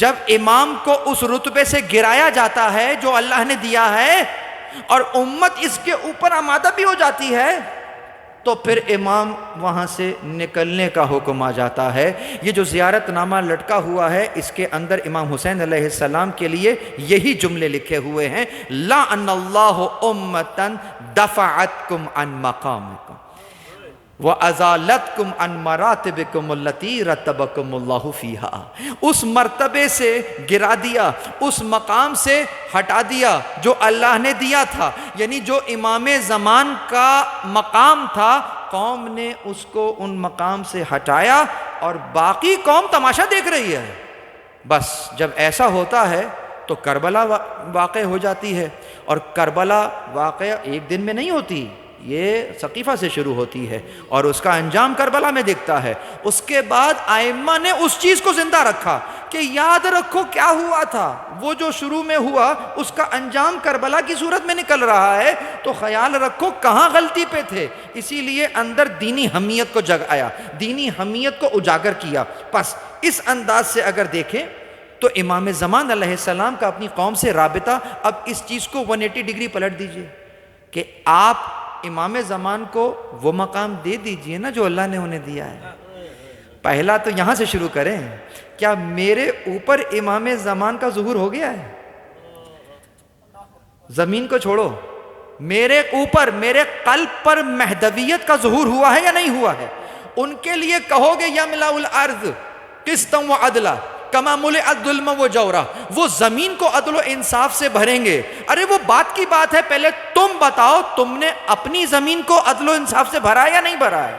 جب امام کو اس رتبے سے گرایا جاتا ہے جو اللہ نے دیا ہے اور امت اس کے اوپر آمادہ بھی ہو جاتی ہے، تو پھر امام وہاں سے نکلنے کا حکم آ جاتا ہے. یہ جو زیارت نامہ لٹکا ہوا ہے اس کے اندر امام حسین علیہ السلام کے لیے یہی جملے لکھے ہوئے ہیں: لعن اللہ امتا دفعتکم عن مقامکم وَأَزَالَتْكُمْ عَنْ مَرَاتِبِكُمُ الَّتِي رَتَّبَكُمُ اللَّهُ فِيهَا. اس مرتبے سے گرا دیا، اس مقام سے ہٹا دیا جو اللہ نے دیا تھا. یعنی جو امام زمان کا مقام تھا، قوم نے اس کو ان مقام سے ہٹایا اور باقی قوم تماشا دیکھ رہی ہے. بس جب ایسا ہوتا ہے تو کربلا واقع ہو جاتی ہے. اور کربلا واقع ایک دن میں نہیں ہوتی، یہ سقیفہ سے شروع ہوتی ہے اور اس کا انجام کربلا میں دکھتا ہے. اس کے بعد ائمہ نے اس چیز کو زندہ رکھا کہ یاد رکھو کیا ہوا تھا. وہ جو شروع میں ہوا اس کا انجام کربلا کی صورت میں نکل رہا ہے، تو خیال رکھو کہاں غلطی پہ تھے. اسی لیے اندر دینی حمیت کو جگایا، دینی حمیت کو اجاگر کیا. پس اس انداز سے اگر دیکھیں تو امام زمان علیہ السلام کا اپنی قوم سے رابطہ، اب اس چیز کو 180 ڈگری پلٹ دیجئے کہ آپ امام زمان کو وہ مقام دے دیجئے نا جو اللہ نے انہیں دیا ہے. پہلا تو یہاں سے شروع کریں، کیا میرے اوپر امام زمان کا ظہور ہو گیا ہے؟ زمین کو چھوڑو، میرے اوپر، میرے قلب پر مہدویت کا ظہور ہوا ہے یا نہیں ہوا ہے؟ ان کے لیے کہو گے یملأ الارض قسطا وعدلا کما ملئت ظلما وجورا، وہ زمین کو عدل و انصاف سے بھریں گے. ارے وہ بات کی بات ہے، پہلے تم بتاؤ تم نے اپنی زمین کو عدل و انصاف سے بھرا ہے یا نہیں بھرا ہے؟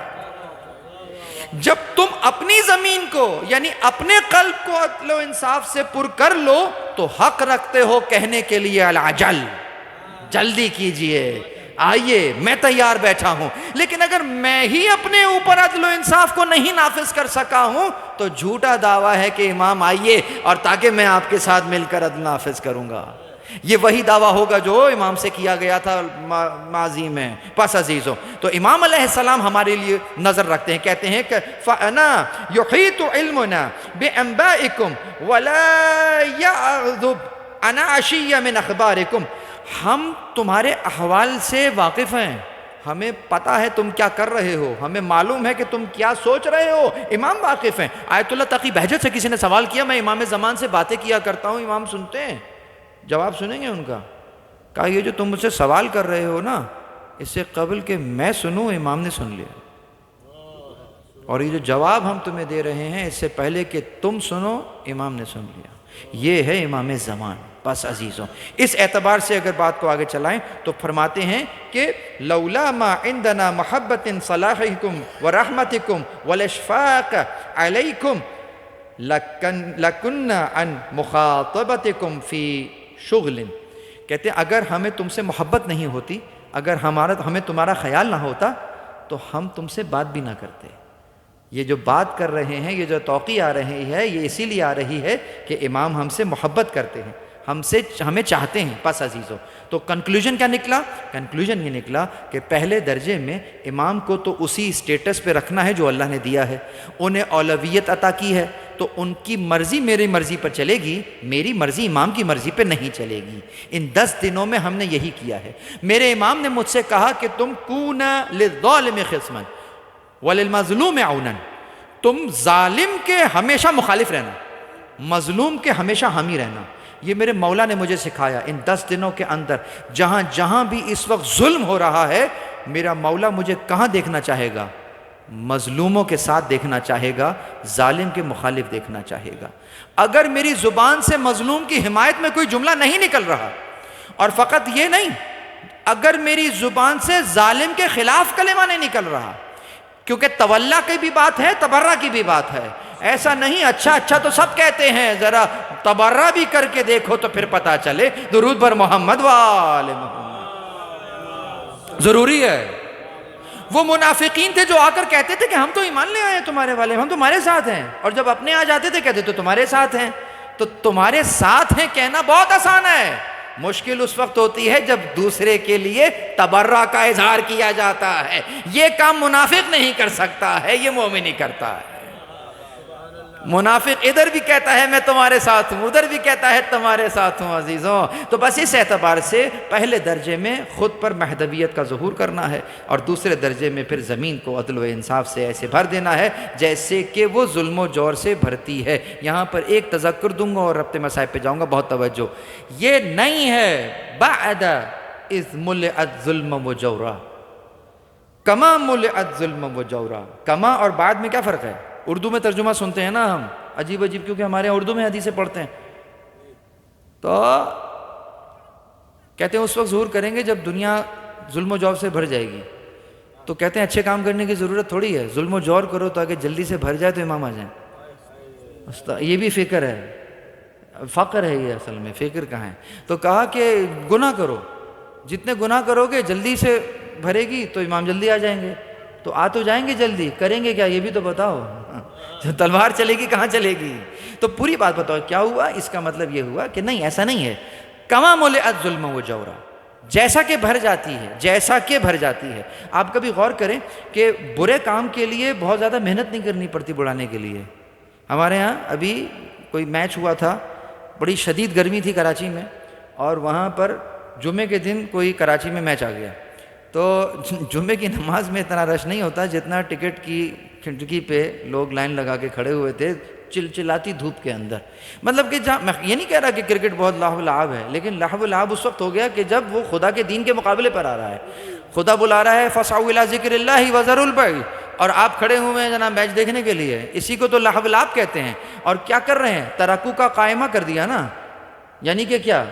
جب تم اپنی زمین کو یعنی اپنے قلب کو عدل و انصاف سے پر کر لو تو حق رکھتے ہو کہنے کے لیے العجل، جلدی کیجئے، آئیے میں تیار بیٹھا ہوں. لیکن اگر میں ہی اپنے اوپر عدل و انصاف کو نہیں نافذ کر سکا ہوں تو جھوٹا دعویٰ ہے کہ امام آئیے اور تاکہ میں آپ کے ساتھ مل کر عدل نافذ کروں گا. یہ وہی دعویٰ ہوگا جو امام سے کیا گیا تھا ماضی میں. پس عزیزوں، تو امام علیہ السلام ہمارے لیے نظر رکھتے ہیں، کہتے ہیں کہ فَأَنَا يُحِيطُ عِلْمُنَا بِأَنبَائِكُمْ وَلَا يَعْذُبْ أَنَا عَشِيَّ مِنْ أَخْبَارِكُمْ. ہم تمہارے احوال سے واقف ہیں، ہمیں پتہ ہے تم کیا کر رہے ہو، ہمیں معلوم ہے کہ تم کیا سوچ رہے ہو. امام واقف ہیں. آیت اللہ تقی بہجت سے کسی نے سوال کیا، میں امام زمان سے باتیں کیا کرتا ہوں، امام سنتے ہیں؟ جواب سنیں گے ان کا؟ کہا یہ جو تم مجھ سے سوال کر رہے ہو نا، اس سے قبل کہ میں سنوں امام نے سن لیا، اور یہ جو جواب ہم تمہیں دے رہے ہیں اس سے پہلے کہ تم سنو امام نے سن لیا. یہ ہے امام زمان. بس عزیزوں، اس اعتبار سے اگر بات کو آگے چلائیں تو فرماتے ہیں کہ لولا ما عندنا محبت صلاحکم ورحمتکم والاشفاق علیکم لکننا عن مخاطبتکم فی شغل. کہتے ہیں اگر ہمیں تم سے محبت نہیں ہوتی، اگر ہمیں تمہارا خیال نہ ہوتا تو ہم تم سے بات بھی نہ کرتے. یہ جو بات کر رہے ہیں، یہ جو توقع آ رہی ہے، یہ اسی لیے آ رہی ہے کہ امام ہم سے محبت کرتے ہیں، ہمیں چاہتے ہیں. پس عزیزوں، تو کنکلوژن کیا نکلا؟ کنکلوژن یہ نکلا کہ پہلے درجے میں امام کو تو اسی سٹیٹس پہ رکھنا ہے جو اللہ نے دیا ہے. انہیں اولویت عطا کی ہے تو ان کی مرضی میری مرضی پر چلے گی، میری مرضی امام کی مرضی پہ نہیں چلے گی. ان 10 دنوں میں ہم نے یہی کیا ہے. میرے امام نے مجھ سے کہا کہ تم کونا للظالم خصما وللمظلوم عونا، تم ظالم کے ہمیشہ مخالف رہنا، مظلوم کے ہمیشہ حامی رہنا. یہ میرے مولا نے مجھے سکھایا. ان 10 دنوں کے اندر جہاں جہاں بھی اس وقت ظلم ہو رہا ہے، میرا مولا مجھے کہاں دیکھنا چاہے گا؟ مظلوموں کے ساتھ دیکھنا چاہے گا، ظالم کے مخالف دیکھنا چاہے گا. اگر میری زبان سے مظلوم کی حمایت میں کوئی جملہ نہیں نکل رہا، اور فقط یہ نہیں، اگر میری زبان سے ظالم کے خلاف کلمہ نہیں نکل رہا، کیونکہ تولا کی بھی بات ہے، تبرہ کی بھی بات ہے، ایسا نہیں اچھا اچھا تو سب کہتے ہیں، ذرا تبرہ بھی کر کے دیکھو تو پھر پتا چلے۔ درود بر محمد وآل محمد ضروری ہے۔ وہ منافقین تھے جو آ کر کہتے تھے کہ ہم تو ایمان لے آئے ہیں تمہارے والے، ہم تمہارے ساتھ ہیں، اور جب اپنے آ جاتے تھے کہتے تو تمہارے ساتھ ہیں۔ تو تمہارے ساتھ ہیں کہنا بہت آسان ہے، مشکل اس وقت ہوتی ہے جب دوسرے کے لیے تبرہ کا اظہار کیا جاتا ہے۔ یہ کام منافق نہیں کر سکتا ہے، یہ مومن ہی کرتا ہے۔ منافق ادھر بھی کہتا ہے میں تمہارے ساتھ ہوں، ادھر بھی کہتا ہے تمہارے ساتھ ہوں۔ عزیزوں، تو بس اس اعتبار سے پہلے درجے میں خود پر مہدویت کا ظہور کرنا ہے، اور دوسرے درجے میں پھر زمین کو عدل و انصاف سے ایسے بھر دینا ہے جیسے کہ وہ ظلم و جور سے بھرتی ہے۔ یہاں پر ایک تذکر دوں گا اور ربط مسائب پہ جاؤں گا، بہت توجہ۔ یہ نہیں ہے بعد اذ ملئت ظلم و جورا، کما ملئت ظلم و جورا۔ کما اور بعد میں کیا فرق ہے؟ اردو میں ترجمہ سنتے ہیں نا ہم، عجیب عجیب، کیونکہ ہمارے اردو میں حدیثیں پڑھتے ہیں، تو کہتے ہیں اس وقت ظہور کریں گے جب دنیا ظلم و جور سے بھر جائے گی۔ تو کہتے ہیں اچھے کام کرنے کی ضرورت تھوڑی ہے، ظلم و جور کرو تاکہ جلدی سے بھر جائے تو امام آ جائیں۔ یہ بھی فکر ہے، فقر ہے یہ، اصل میں فکر کہاں ہے؟ تو کہا کہ گناہ کرو، جتنے گناہ کرو گے جلدی سے بھرے گی تو امام جلدی آ جائیں گے۔ تو آ تو جائیں گے جلدی، کریں گے کیا یہ بھی تو بتاؤ۔ تلوار چلے گی کہاں چلے گی؟ تو پوری بات بتاؤ کیا ہوا؟ اس کا مطلب یہ ہوا کہ نہیں، ایسا نہیں ہے۔ کما ملئت ظلم و جورا، جیسا کہ بھر جاتی ہے، جیسا کہ بھر جاتی ہے۔ آپ کبھی غور کریں کہ برے کام کے لیے بہت زیادہ محنت نہیں کرنی پڑتی بڑھانے کے لیے۔ ہمارے ہاں ابھی کوئی میچ ہوا تھا، بڑی شدید گرمی تھی کراچی میں، اور وہاں پر جمعے کے دن کوئی کراچی میں میچ آ گیا، تو جمعے کی نماز میں اتنا رش نہیں ہوتا جتنا ٹکٹ کی کھڑکی پہ لوگ لائن لگا کے کھڑے ہوئے تھے چلچلاتی دھوپ کے اندر۔ مطلب کہ جہاں، میں یہ نہیں کہہ رہا کہ کرکٹ بہت لہو لعب ہے، لیکن لہو لعب اس وقت ہو گیا کہ جب وہ خدا کے دین کے مقابلے پر آ رہا ہے، خدا بلا رہا ہے فَاسْعَوْا إِلَىٰ ذِكْرِ اللَّهِ وَذَرُوا الْبَيْعَ، اور آپ کھڑے ہوئے ہیں جناب میچ دیکھنے کے لیے۔ اسی کو تو لہو لعب کہتے ہیں۔ اور کیا کر رہے ہیں؟ ترکو کا قائمہ کر دیا نا، یعنی کہ کیا؟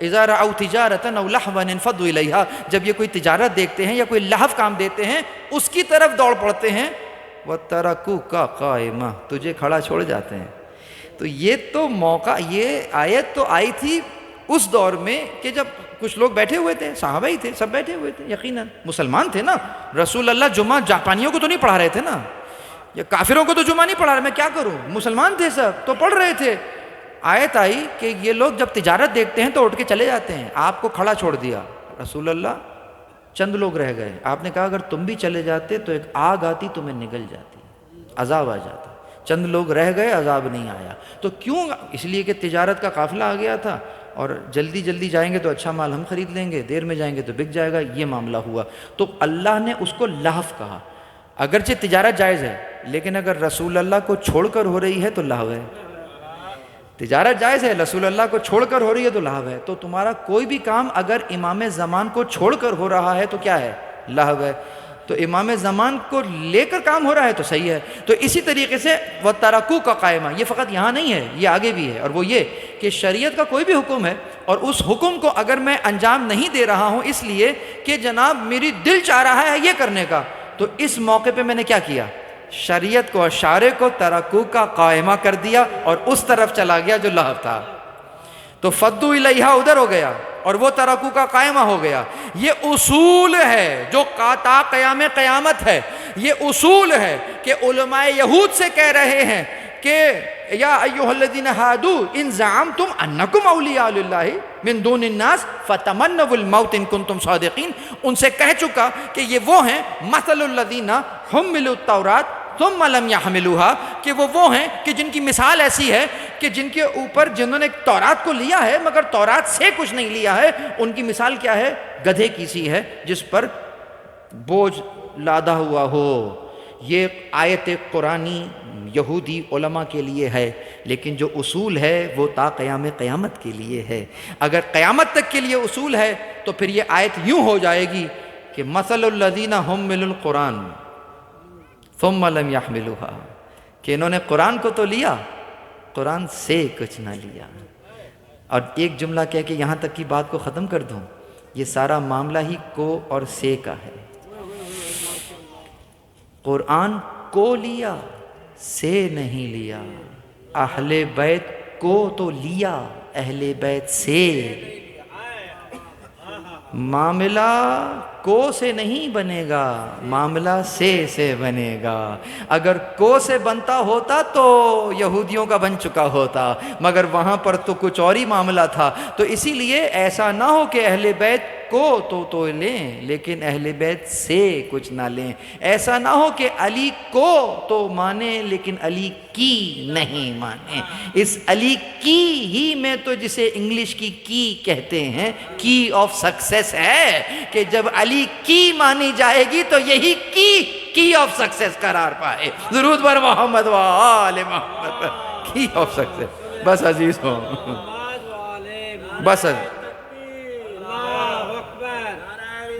اذا رأوا تجارة او لهوا انفضوا الیہا، جب یہ کوئی تجارت دیکھتے ہیں یا کوئی لہو کام دیتے ہیں اس کی طرف دوڑ پڑتے ہیں۔ وَتَرَكُوكَ قَائِمًا، تجھے کھڑا چھوڑ جاتے ہیں۔ تو یہ تو موقع، یہ آیت تو آئی تھی اس دور میں کہ جب کچھ لوگ بیٹھے ہوئے تھے، صحابہ ہی تھے، سب بیٹھے ہوئے تھے، یقیناً مسلمان تھے نا۔ رسول اللہ جمعہ جاپانیوں کو تو نہیں پڑھا رہے تھے نا، یا کافروں کو تو جمعہ نہیں پڑھا رہے، میں کیا کروں؟ مسلمان تھے سب تو پڑھ رہے تھے۔ آیت آئی کہ یہ لوگ جب تجارت دیکھتے ہیں تو اٹھ کے چلے جاتے ہیں، آپ کو کھڑا چھوڑ دیا۔ رسول اللہ، چند لوگ رہ گئے، آپ نے کہا اگر تم بھی چلے جاتے تو ایک آگ آتی تمہیں نگل جاتی، عذاب آ جاتا۔ چند لوگ رہ گئے، عذاب نہیں آیا۔ تو کیوں؟ اس لیے کہ تجارت کا قافلہ آ گیا تھا، اور جلدی جلدی جائیں گے تو اچھا مال ہم خرید لیں گے، دیر میں جائیں گے تو بک جائے گا، یہ معاملہ ہوا۔ تو اللہ نے اس کو لہو کہا۔ اگرچہ تجارت جائز ہے، لیکن اگر رسول اللہ کو چھوڑ کر ہو رہی ہے تو لہو ہے۔ تجارت جائز ہے، رسول اللہ کو چھوڑ کر ہو رہی ہے تو لہو ہے۔ تو تمہارا کوئی بھی کام اگر امام زمان کو چھوڑ کر ہو رہا ہے تو کیا ہے؟ لہو ہے۔ تو امام زمان کو لے کر کام ہو رہا ہے تو صحیح ہے۔ تو اسی طریقے سے وَتَرَكُوكَ قَائِمًا، یہ فقط یہاں نہیں ہے، یہ آگے بھی ہے، اور وہ یہ کہ شریعت کا کوئی بھی حکم ہے اور اس حکم کو اگر میں انجام نہیں دے رہا ہوں اس لیے کہ جناب میری دل چاہ رہا ہے یہ کرنے کا، تو اس موقع پہ میں نے کیا کیا؟ شریعت کو، اشارے کو ترکو کا قائمہ کر دیا اور اس طرف چلا گیا جو لہو تھا۔ تو فدو الیہا ادھر ہو گیا اور وہ ترکو کا قائمہ ہو گیا۔ یہ اصول ہے جو تا قیام قیامت ہے۔ یہ اصول ہے کہ علماء یہود سے کہہ رہے ہیں کہ یا ایھا الذین ھادوا ان زعمتم انکم اولیاء للہ من دون الناس فتمنوا الموت ان کنتم صادقین، ان سے کہہ چکا کہ یہ وہ ہیں مثل الذین حملوا التوراۃ ثم لم يحملوها، کہ وہ ہیں کہ جن کی مثال ایسی ہے کہ جن کے اوپر جنہوں نے تورات کو لیا ہے مگر تورات سے کچھ نہیں لیا ہے، ان کی مثال کیا ہے؟ گدھے کی سی ہے جس پر بوجھ لادا ہوا ہو۔ یہ آیت قرآنی یہودی علماء کے لیے ہے، لیکن جو اصول ہے وہ تا قیام قیامت کے لیے ہے۔ اگر قیامت تک کے لیے اصول ہے تو پھر یہ آیت یوں ہو جائے گی کہ مثل الذین حملوا القرآن ثم لم يحملوها، کہ انہوں نے قرآن کو تو لیا، قرآن سے کچھ نہ لیا۔ اور ایک جملہ کہہ کے یہاں تک کی بات کو ختم کر دوں، یہ سارا معاملہ ہی کو اور سے کا ہے۔ قرآن کو لیا، سے نہیں لیا۔ اہل بیت کو تو لیا، اہل بیت سے۔ معاملہ کو سے نہیں بنے گا، معاملہ سے بنے گا۔ اگر کو سے بنتا ہوتا تو یہودیوں کا بن چکا ہوتا، مگر وہاں پر تو کچھ اور ہی معاملہ تھا۔ تو اسی لیے ایسا نہ ہو کہ اہل بیت کو تو لیں لیکن اہل بیت سے کچھ نہ لیں۔ ایسا نہ ہو کہ علی کو تو مانیں لیکن علی کی نہیں مانیں۔ اس علی کی ہی میں تو جسے انگلش کی کہتے ہیں، کی آف سکسیس ہے، کہ جب علی کی مانی جائے گی تو یہی کی آف سکسیس قرار پائے۔ درود بر محمد و آل محمد، کی آف سکسیس۔ بس عزیز ہو، بس عزیز،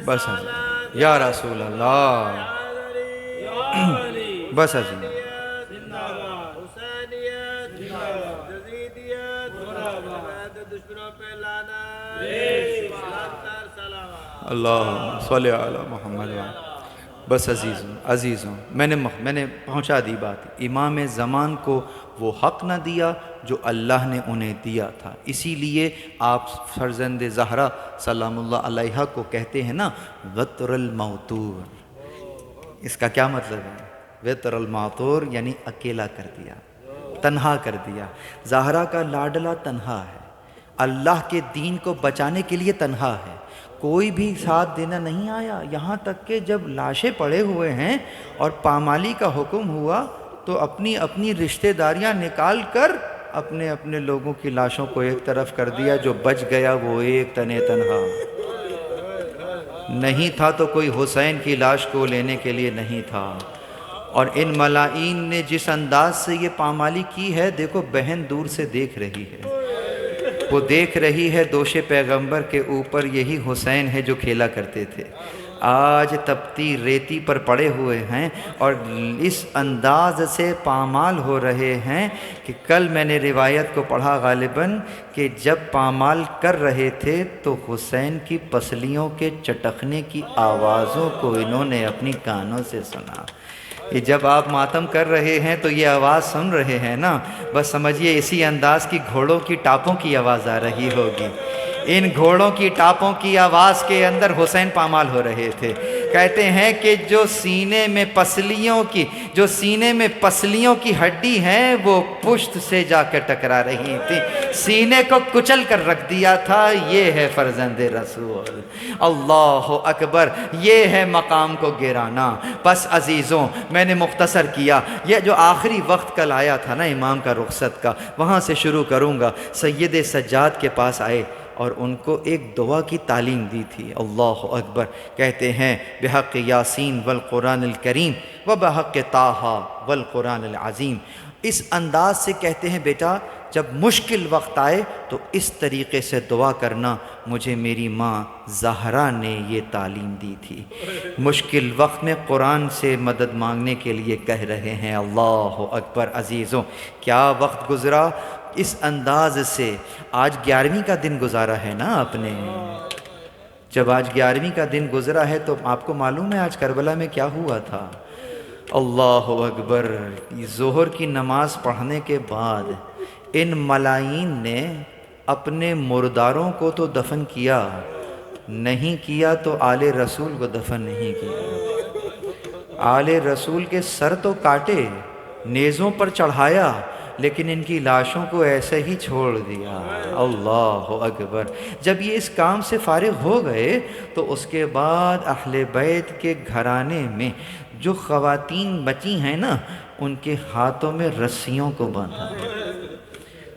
بس عزیز، یا رسول اللہ، بس عزیز۔ اللہ صلی علی محمد۔ بس عزیزوں میں نے پہنچا دی بات۔ امام زمان کو وہ حق نہ دیا جو اللہ نے انہیں دیا تھا، اسی لیے آپ فرزند زہرا سلام اللہ علیہا کو کہتے ہیں نا وطر الموتور۔ اس کا کیا مطلب ہے؟ وطر الموتور یعنی اکیلا کر دیا، تنہا کر دیا۔ زہرا کا لاڈلا تنہا ہے، اللہ کے دین کو بچانے کے لیے تنہا ہے، کوئی بھی ساتھ دینا نہیں آیا۔ یہاں تک کہ جب لاشیں پڑے ہوئے ہیں اور پامالی کا حکم ہوا تو اپنی اپنی رشتہ داریاں نکال کر اپنے اپنے لوگوں کی لاشوں کو ایک طرف کر دیا۔ جو بچ گیا وہ ایک تنہا نہیں تھا، تو کوئی حسین کی لاش کو لینے کے لیے نہیں تھا۔ اور ان ملائین نے جس انداز سے یہ پامالی کی ہے، دیکھو بہن دور سے دیکھ رہی ہے، وہ دیکھ رہی ہے دوش پیغمبر کے اوپر یہی حسین ہے جو کھیلا کرتے تھے، آج تپتی ریتی پر پڑے ہوئے ہیں اور اس انداز سے پامال ہو رہے ہیں کہ کل میں نے روایت کو پڑھا غالباً کہ جب پامال کر رہے تھے تو حسین کی پسلیوں کے چٹکنے کی آوازوں کو انہوں نے اپنی کانوں سے سنا۔ یہ جب آپ ماتم کر رہے ہیں تو یہ آواز سن رہے ہیں نا، بس سمجھیے اسی انداز کی گھوڑوں کی ٹاپوں کی آواز آ رہی ہوگی۔ ان گھوڑوں کی ٹاپوں کی آواز کے اندر حسین پامال ہو رہے تھے۔ کہتے ہیں کہ جو سینے میں پسلیوں کی ہڈی ہیں وہ پشت سے جا کر ٹکرا رہی تھی، سینے کو کچل کر رکھ دیا تھا۔ یہ ہے فرزند رسول، اللہ اکبر، یہ ہے مقام کو گرانا۔ بس عزیزوں میں نے مختصر کیا، یہ جو آخری وقت کل آیا تھا نا امام کا رخصت کا، وہاں سے شروع کروں گا۔ سید سجاد کے پاس آئے اور ان کو ایک دعا کی تعلیم دی تھی، اللہ اکبر۔ کہتے ہیں بحق یاسین والقرآن الکریم و بحق طٰہٰ والقرآن العظیم۔ اس انداز سے کہتے ہیں بیٹا جب مشکل وقت آئے تو اس طریقے سے دعا کرنا، مجھے میری ماں زہرا نے یہ تعلیم دی تھی۔ مشکل وقت میں قرآن سے مدد مانگنے کے لیے کہہ رہے ہیں، اللہ اکبر۔ عزیزوں کیا وقت گزرا اس انداز سے۔ آج 11ویں کا دن گزارا ہے نا آپ نے، جب آج 11ویں کا دن گزرا ہے تو آپ کو معلوم ہے آج کربلا میں کیا ہوا تھا؟ اللہ اکبر۔ ظہر کی نماز پڑھنے کے بعد ان ملائین نے اپنے مرداروں کو تو دفن کیا نہیں کیا تو آل رسول کو دفن نہیں کیا۔ آل رسول کے سر تو کاٹے، نیزوں پر چڑھایا، لیکن ان کی لاشوں کو ایسے ہی چھوڑ دیا۔ اللہ اکبر۔ جب یہ اس کام سے فارغ ہو گئے تو اس کے بعد اہل بیت کے گھرانے میں جو خواتین بچی ہیں نا، ان کے ہاتھوں میں رسیوں کو باندھا،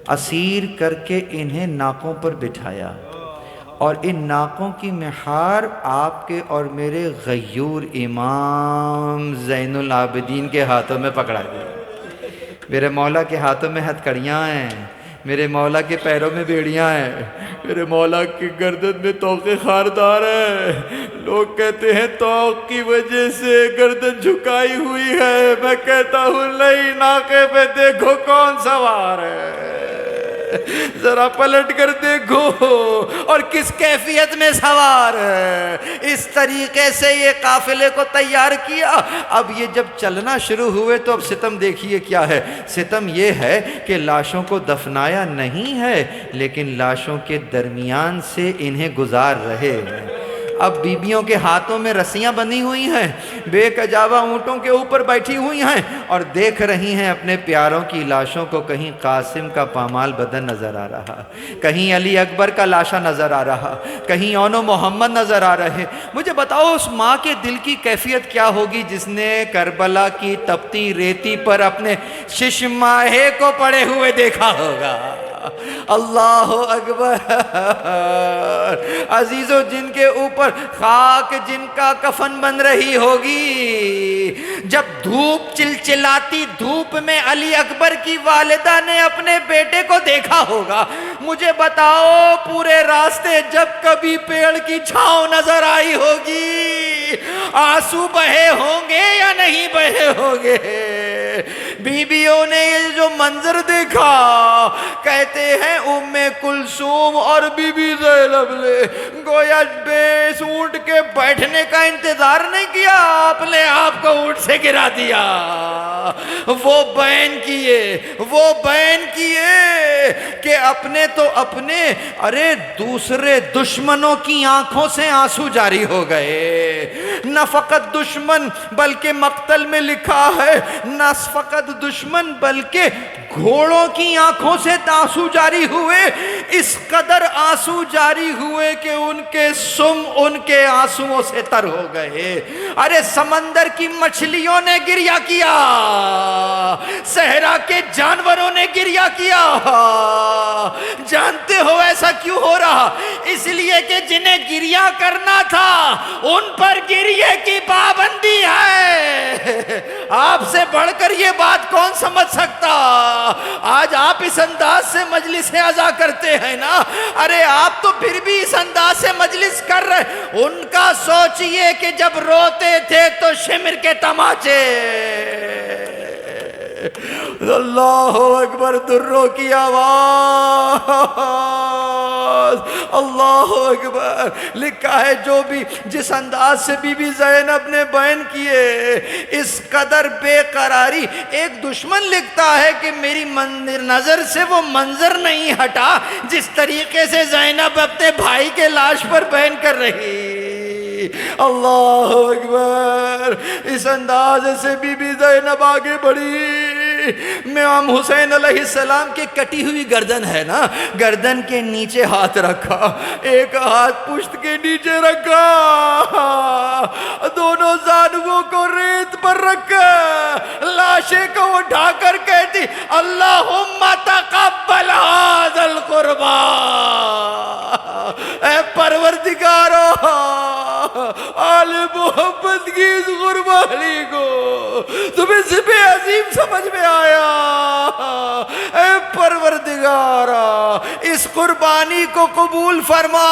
اسیر کر کے انہیں ناکوں پر بٹھایا، اور ان ناکوں کی مہار آپ کے اور میرے غیور امام زین العابدین کے ہاتھوں میں پکڑا گیا۔ میرے مولا کے ہاتھوں میں ہتھکڑیاں ہیں، میرے مولا کے پیروں میں بیڑیاں ہیں، میرے مولا کی گردن میں طوق خاردار ہے۔ لوگ کہتے ہیں طوق کی وجہ سے گردن جھکائی ہوئی ہے، میں کہتا ہوں نہیں، ناکے پہ دیکھو کون سوار ہے۔ ذرا پلٹ کر دیکھو اور کس کیفیت میں سوار ہے. اس طریقے سے یہ قافلے کو تیار کیا. اب یہ جب چلنا شروع ہوئے تو اب ستم دیکھیے کیا ہے. ستم یہ ہے کہ لاشوں کو دفنایا نہیں ہے لیکن لاشوں کے درمیان سے انہیں گزار رہے ہیں. اب بیبیوں کے ہاتھوں میں رسیاں بندھی ہوئی ہیں, بے کجاوا اونٹوں کے اوپر بیٹھی ہوئی ہیں اور دیکھ رہی ہیں اپنے پیاروں کی لاشوں کو. کہیں قاسم کا پامال بدن نظر آ رہا, کہیں علی اکبر کا لاشا نظر آ رہا, کہیں اون و محمد نظر آ رہے. مجھے بتاؤ اس ماں کے دل کی کیفیت کیا ہوگی جس نے کربلا کی تپتی ریتی پر اپنے شش ماہے کو پڑے ہوئے دیکھا ہوگا. اللہ اکبر. عزیزو, جن کے اوپر خاک جن کا کفن بن رہی ہوگی, جب دھوپ چلچلاتی دھوپ میں علی اکبر کی والدہ نے اپنے بیٹے کو دیکھا ہوگا. مجھے بتاؤ پورے راستے جب کبھی پیڑ کی چھاؤں نظر آئی ہوگی, آنسو بہے ہوں گے یا نہیں بہے ہوں گے؟ بیویوں نے یہ جو منظر دیکھا, کہتے ہیں ام کلثوم اور بی بی زینب نے گویا بیس اونٹ کے بیٹھنے کا انتظار نہیں کیا, اپنے آپ کو اونٹ سے گرا دیا. وہ بیان کیے کہ اپنے تو اپنے, ارے دوسرے دشمنوں کی آنکھوں سے آنسو جاری ہو گئے. نہ فقط دشمن بلکہ مقتل میں لکھا ہے نہ فقط دشمن بلکہ گھوڑوں کی آنکھوں سے آنسو جاری ہوئے. اس قدر آنسو جاری ہوئے کہ ان کے سم ان کے آنسوؤں سے تر ہو گئے. ارے سمندر کی مچھلیوں نے گریہ کیا, صحرا کے جانوروں نے گریہ کیا. جانتے ہو ایسا کیوں ہو رہا؟ اس لیے کہ جنہیں گریہ کرنا تھا ان پر گریہ کی پابندی ہے. آپ سے بڑھ کر یہ بات کون سمجھ سکتا؟ آج آپ اس انداز سے مجلس عزا کرتے ہیں نا, ارے آپ تو پھر بھی اس انداز سے مجلس کر رہے. ان کا سوچئے کہ جب روتے تھے تو شمر کے تماچے. اللہ اکبر, دروں کی آواز, اللہ اکبر. لکھا ہے جو بھی جس انداز سے بی بی زینب نے بیان کیے, اس قدر بے قراری. ایک دشمن لکھتا ہے کہ میری نظر سے وہ منظر نہیں ہٹا جس طریقے سے زینب اپنے بھائی کے لاش پر بیان کر رہی. اللہ اکبر. اس انداز سے بی بی زینب آگے بڑھی. امام حسین علیہ السلام کی کٹی ہوئی گردن ہے نا, گردن کے نیچے ہاتھ رکھا, ایک ہاتھ پشت کے نیچے رکھا, دونوں زانووں کو ریت پر رکھا, لاشے کو اٹھا کر کہتی اللہم تقبل ھذا القربان. اے پروردگارو, آل محمد کی اس قربانی کو تمہیں ذبح عظیم سمجھ میں آیا. اے پروردگارا, اس قربانی کو قبول فرما.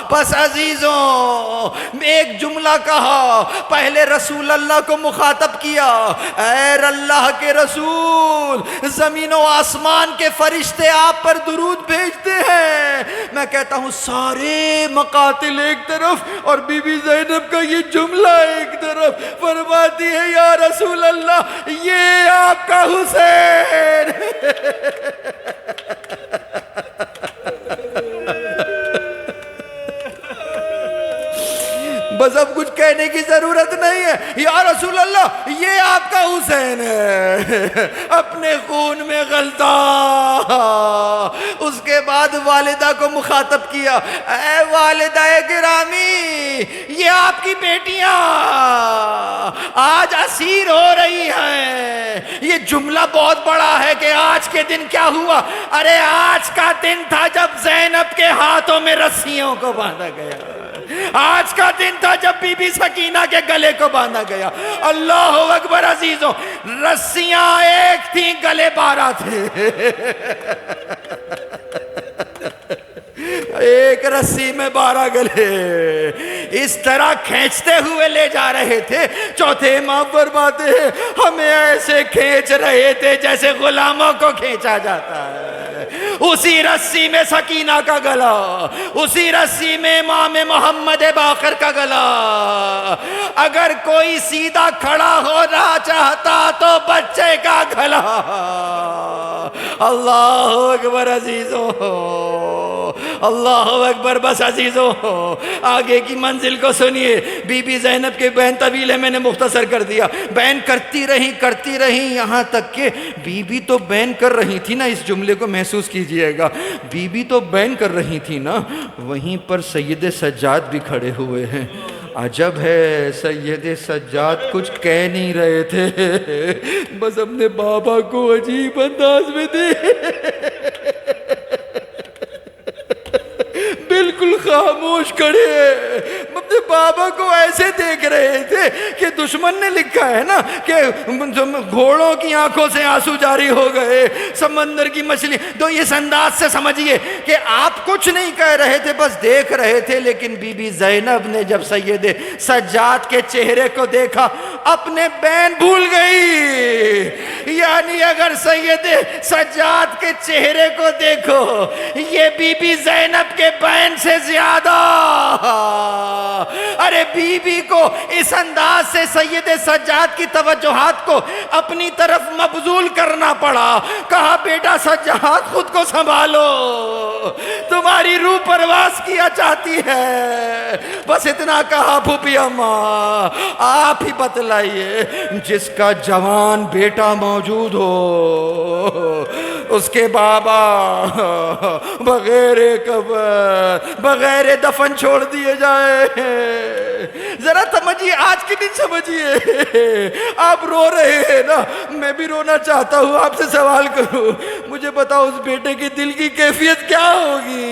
پس عزیزوں, ایک جملہ کہا, پہلے رسول اللہ کو مخاطب کیا, اے اللہ کے رسول, زمین و آسمان کے فرشتے آپ پر درود بھیجتے ہیں. میں کہتا ہوں سارے مقاتل ایک طرف اور بی بی زینب کا یہ جملہ ایک طرف. فرماتی ہے یا رسول اللہ, یہ آپ کا حسین. بس اب کچھ کہنے کی ضرورت نہیں ہے. یا رسول اللہ, یہ آپ کا حسین ہے, اپنے خون میں غلطہ. اس کے بعد والدہ کو مخاطب کیا, اے والدہ گرامی, یہ آپ کی بیٹیاں آج اسیر ہو رہی ہیں. یہ جملہ بہت بڑا ہے کہ آج کے دن کیا ہوا. ارے آج کا دن تھا جب زینب کے ہاتھوں میں رسیوں کو باندھا گیا. آج کا دن تھا جب بی بی سکینہ کے گلے کو باندھا گیا. اللہ اکبر. عزیزوں, رسیاں ایک تھیں, گلے 12 تھے. ایک رسی میں 12 گلے. اس طرح کھینچتے ہوئے لے جا رہے تھے. چوتھے امام فرماتے ہیں ہمیں ایسے کھینچ رہے تھے جیسے غلاموں کو کھینچا جاتا ہے. اسی رسی میں سکینہ کا گلا، اسی رسی میں امام محمد باقر کا گلا۔ اگر کوئی سیدھا کھڑا ہونا چاہتا تو بچے کا گلا۔ اللہ اکبر عزیزو، اللہ اکبر۔ بس عزیزو آگے کی منزل کو سنیے۔ بی بی زینب کے بیان طویل ہے، میں نے مختصر کر دیا۔ بیان کرتی رہیں یہاں تک کہ بی بی تو بیان کر رہی تھی نا، اس جملے کو محسوس کیجئے گا، بی بی تو بیان کر رہی تھی نا، وہیں پر سید سجاد بھی کھڑے ہوئے ہیں۔ عجب ہے سید سجاد کچھ کہہ نہیں رہے تھے، بس اپنے بابا کو عجیب انداز میں دے بالکل خاموش کھڑے، اپنے بابا کو ایسے دیکھ رہے تھے کہ دشمن نے لکھا ہے نا کہ گھوڑوں کی آنکھوں سے آنسو جاری ہو گئے، سمندر کی مچھلی۔ تو اس انداز سے سمجھیے کہ آپ کچھ نہیں کہہ رہے تھے، بس دیکھ رہے تھے۔ لیکن بی بی زینب نے جب سید سجاد کے چہرے کو دیکھا اپنے بین بھول گئی۔ یعنی اگر سید سجاد کے چہرے کو دیکھو، یہ بی بی زینب کے بین سے زیادہ، ارے بی بی کو اس انداز سے سید سجاد کی توجہات کو اپنی طرف مبذول کرنا پڑا۔ کہا بیٹا سجاد خود کو سنبھالو، تمہاری روح پرواز کیا چاہتی ہے۔ بس اتنا کہا پھوپھی اماں آپ ہی بتلائیے، جس کا جوان بیٹا موجود ہو اس کے بابا بغیر قبر بغیر دفن چھوڑ دیے جائے۔ ذرا سمجھیے، آج کے دن سمجھیے، آپ رو رہے ہیں نا، میں بھی رونا چاہتا ہوں۔ آپ سے سوال کروں، مجھے بتاؤ اس بیٹے کے دل کی کیفیت کیا ہوگی؟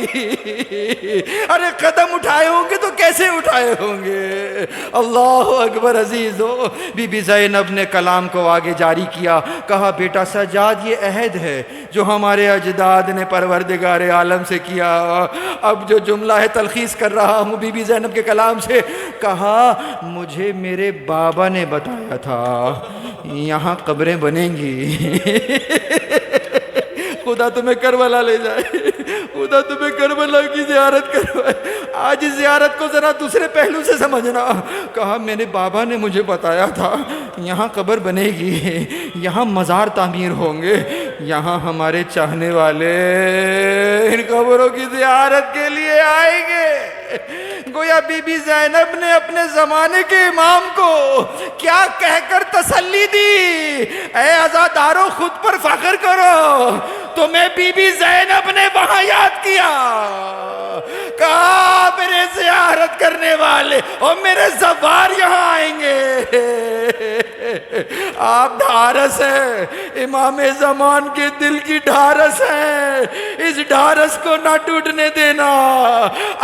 ارے قدم اٹھائے ہوں گے تو کیسے اٹھائے ہوں گے؟ اللہ اکبر عزیزو۔ بی بی زینب نے کلام کو آگے جاری کیا، کہا بیٹا سجاد یہ عہد ہے جو ہمارے اجداد نے پروردگار عالم سے کیا۔ اب جو جملہ ہے تلخیص کر رہا ہوں بی بی زینب کے کلام سے، کہا مجھے میرے بابا نے بتایا تھا یہاں قبریں بنیں گی۔ خدا تمہیں کربلا لے جائے، خدا تمہیں کربلا کی زیارت کروائے۔ آج زیارت کو ذرا دوسرے پہلو سے سمجھنا۔ کہا میرے بابا نے مجھے بتایا تھا یہاں قبر بنے گی، یہاں مزار تعمیر ہوں گے، یہاں ہمارے چاہنے والے ان قبروں کی زیارت کے لیے آئیں گے۔ گویا بی بی زینب نے اپنے زمانے کے امام کو کیا کہہ کر تسلی دی؟ اے عزادارو خود پر فخر کرو، تمہیں بی بی زینب نے وہاں یاد کیا۔ کہا میرے زیارت کرنے والے اور میرے زوار یہاں آئیں گے۔ آپ ڈھارس ہیں، امام زمان کے دل کی ڈھارس ہیں، اس ڈھارس کو نہ ٹوٹنے دینا۔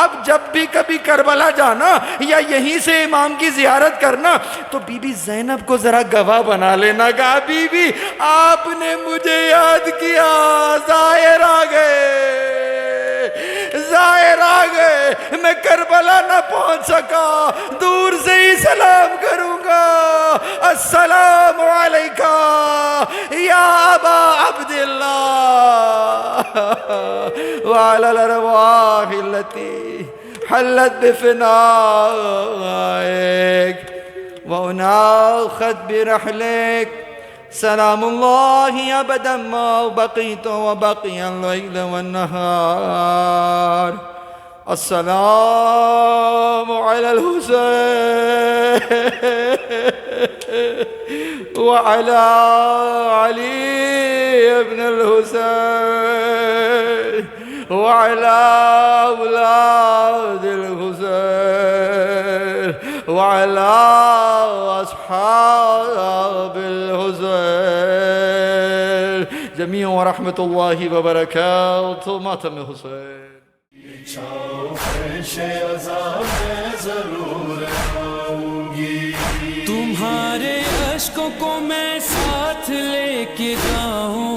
اب جب بھی کبھی کربلا جانا یا یہیں سے امام کی زیارت کرنا تو بی بی زینب کو ذرا گواہ بنا لینا۔ کہا بی بی آپ نے مجھے یاد کیا، ظاہر آ گئے، ظاہر آ گئے، میں کربلا نہ پہنچ سکا، دور سے ہی سلام کروں گا، السلام علیکہ یا ابا عبداللہ وعلی الارواح التي حلت بفنائك وناخت برحلك سلام الله أبدا ما بقيت وبقي الليل والنهار السلام على الحسين وعلى علي بن الحسين وعلى أولاد الحسين وعلى أصحاب الحسين جميعا ورحمة الله وبركاته ماتم حسين تمہارے اشکوں کو میں ساتھ لے کے جاؤں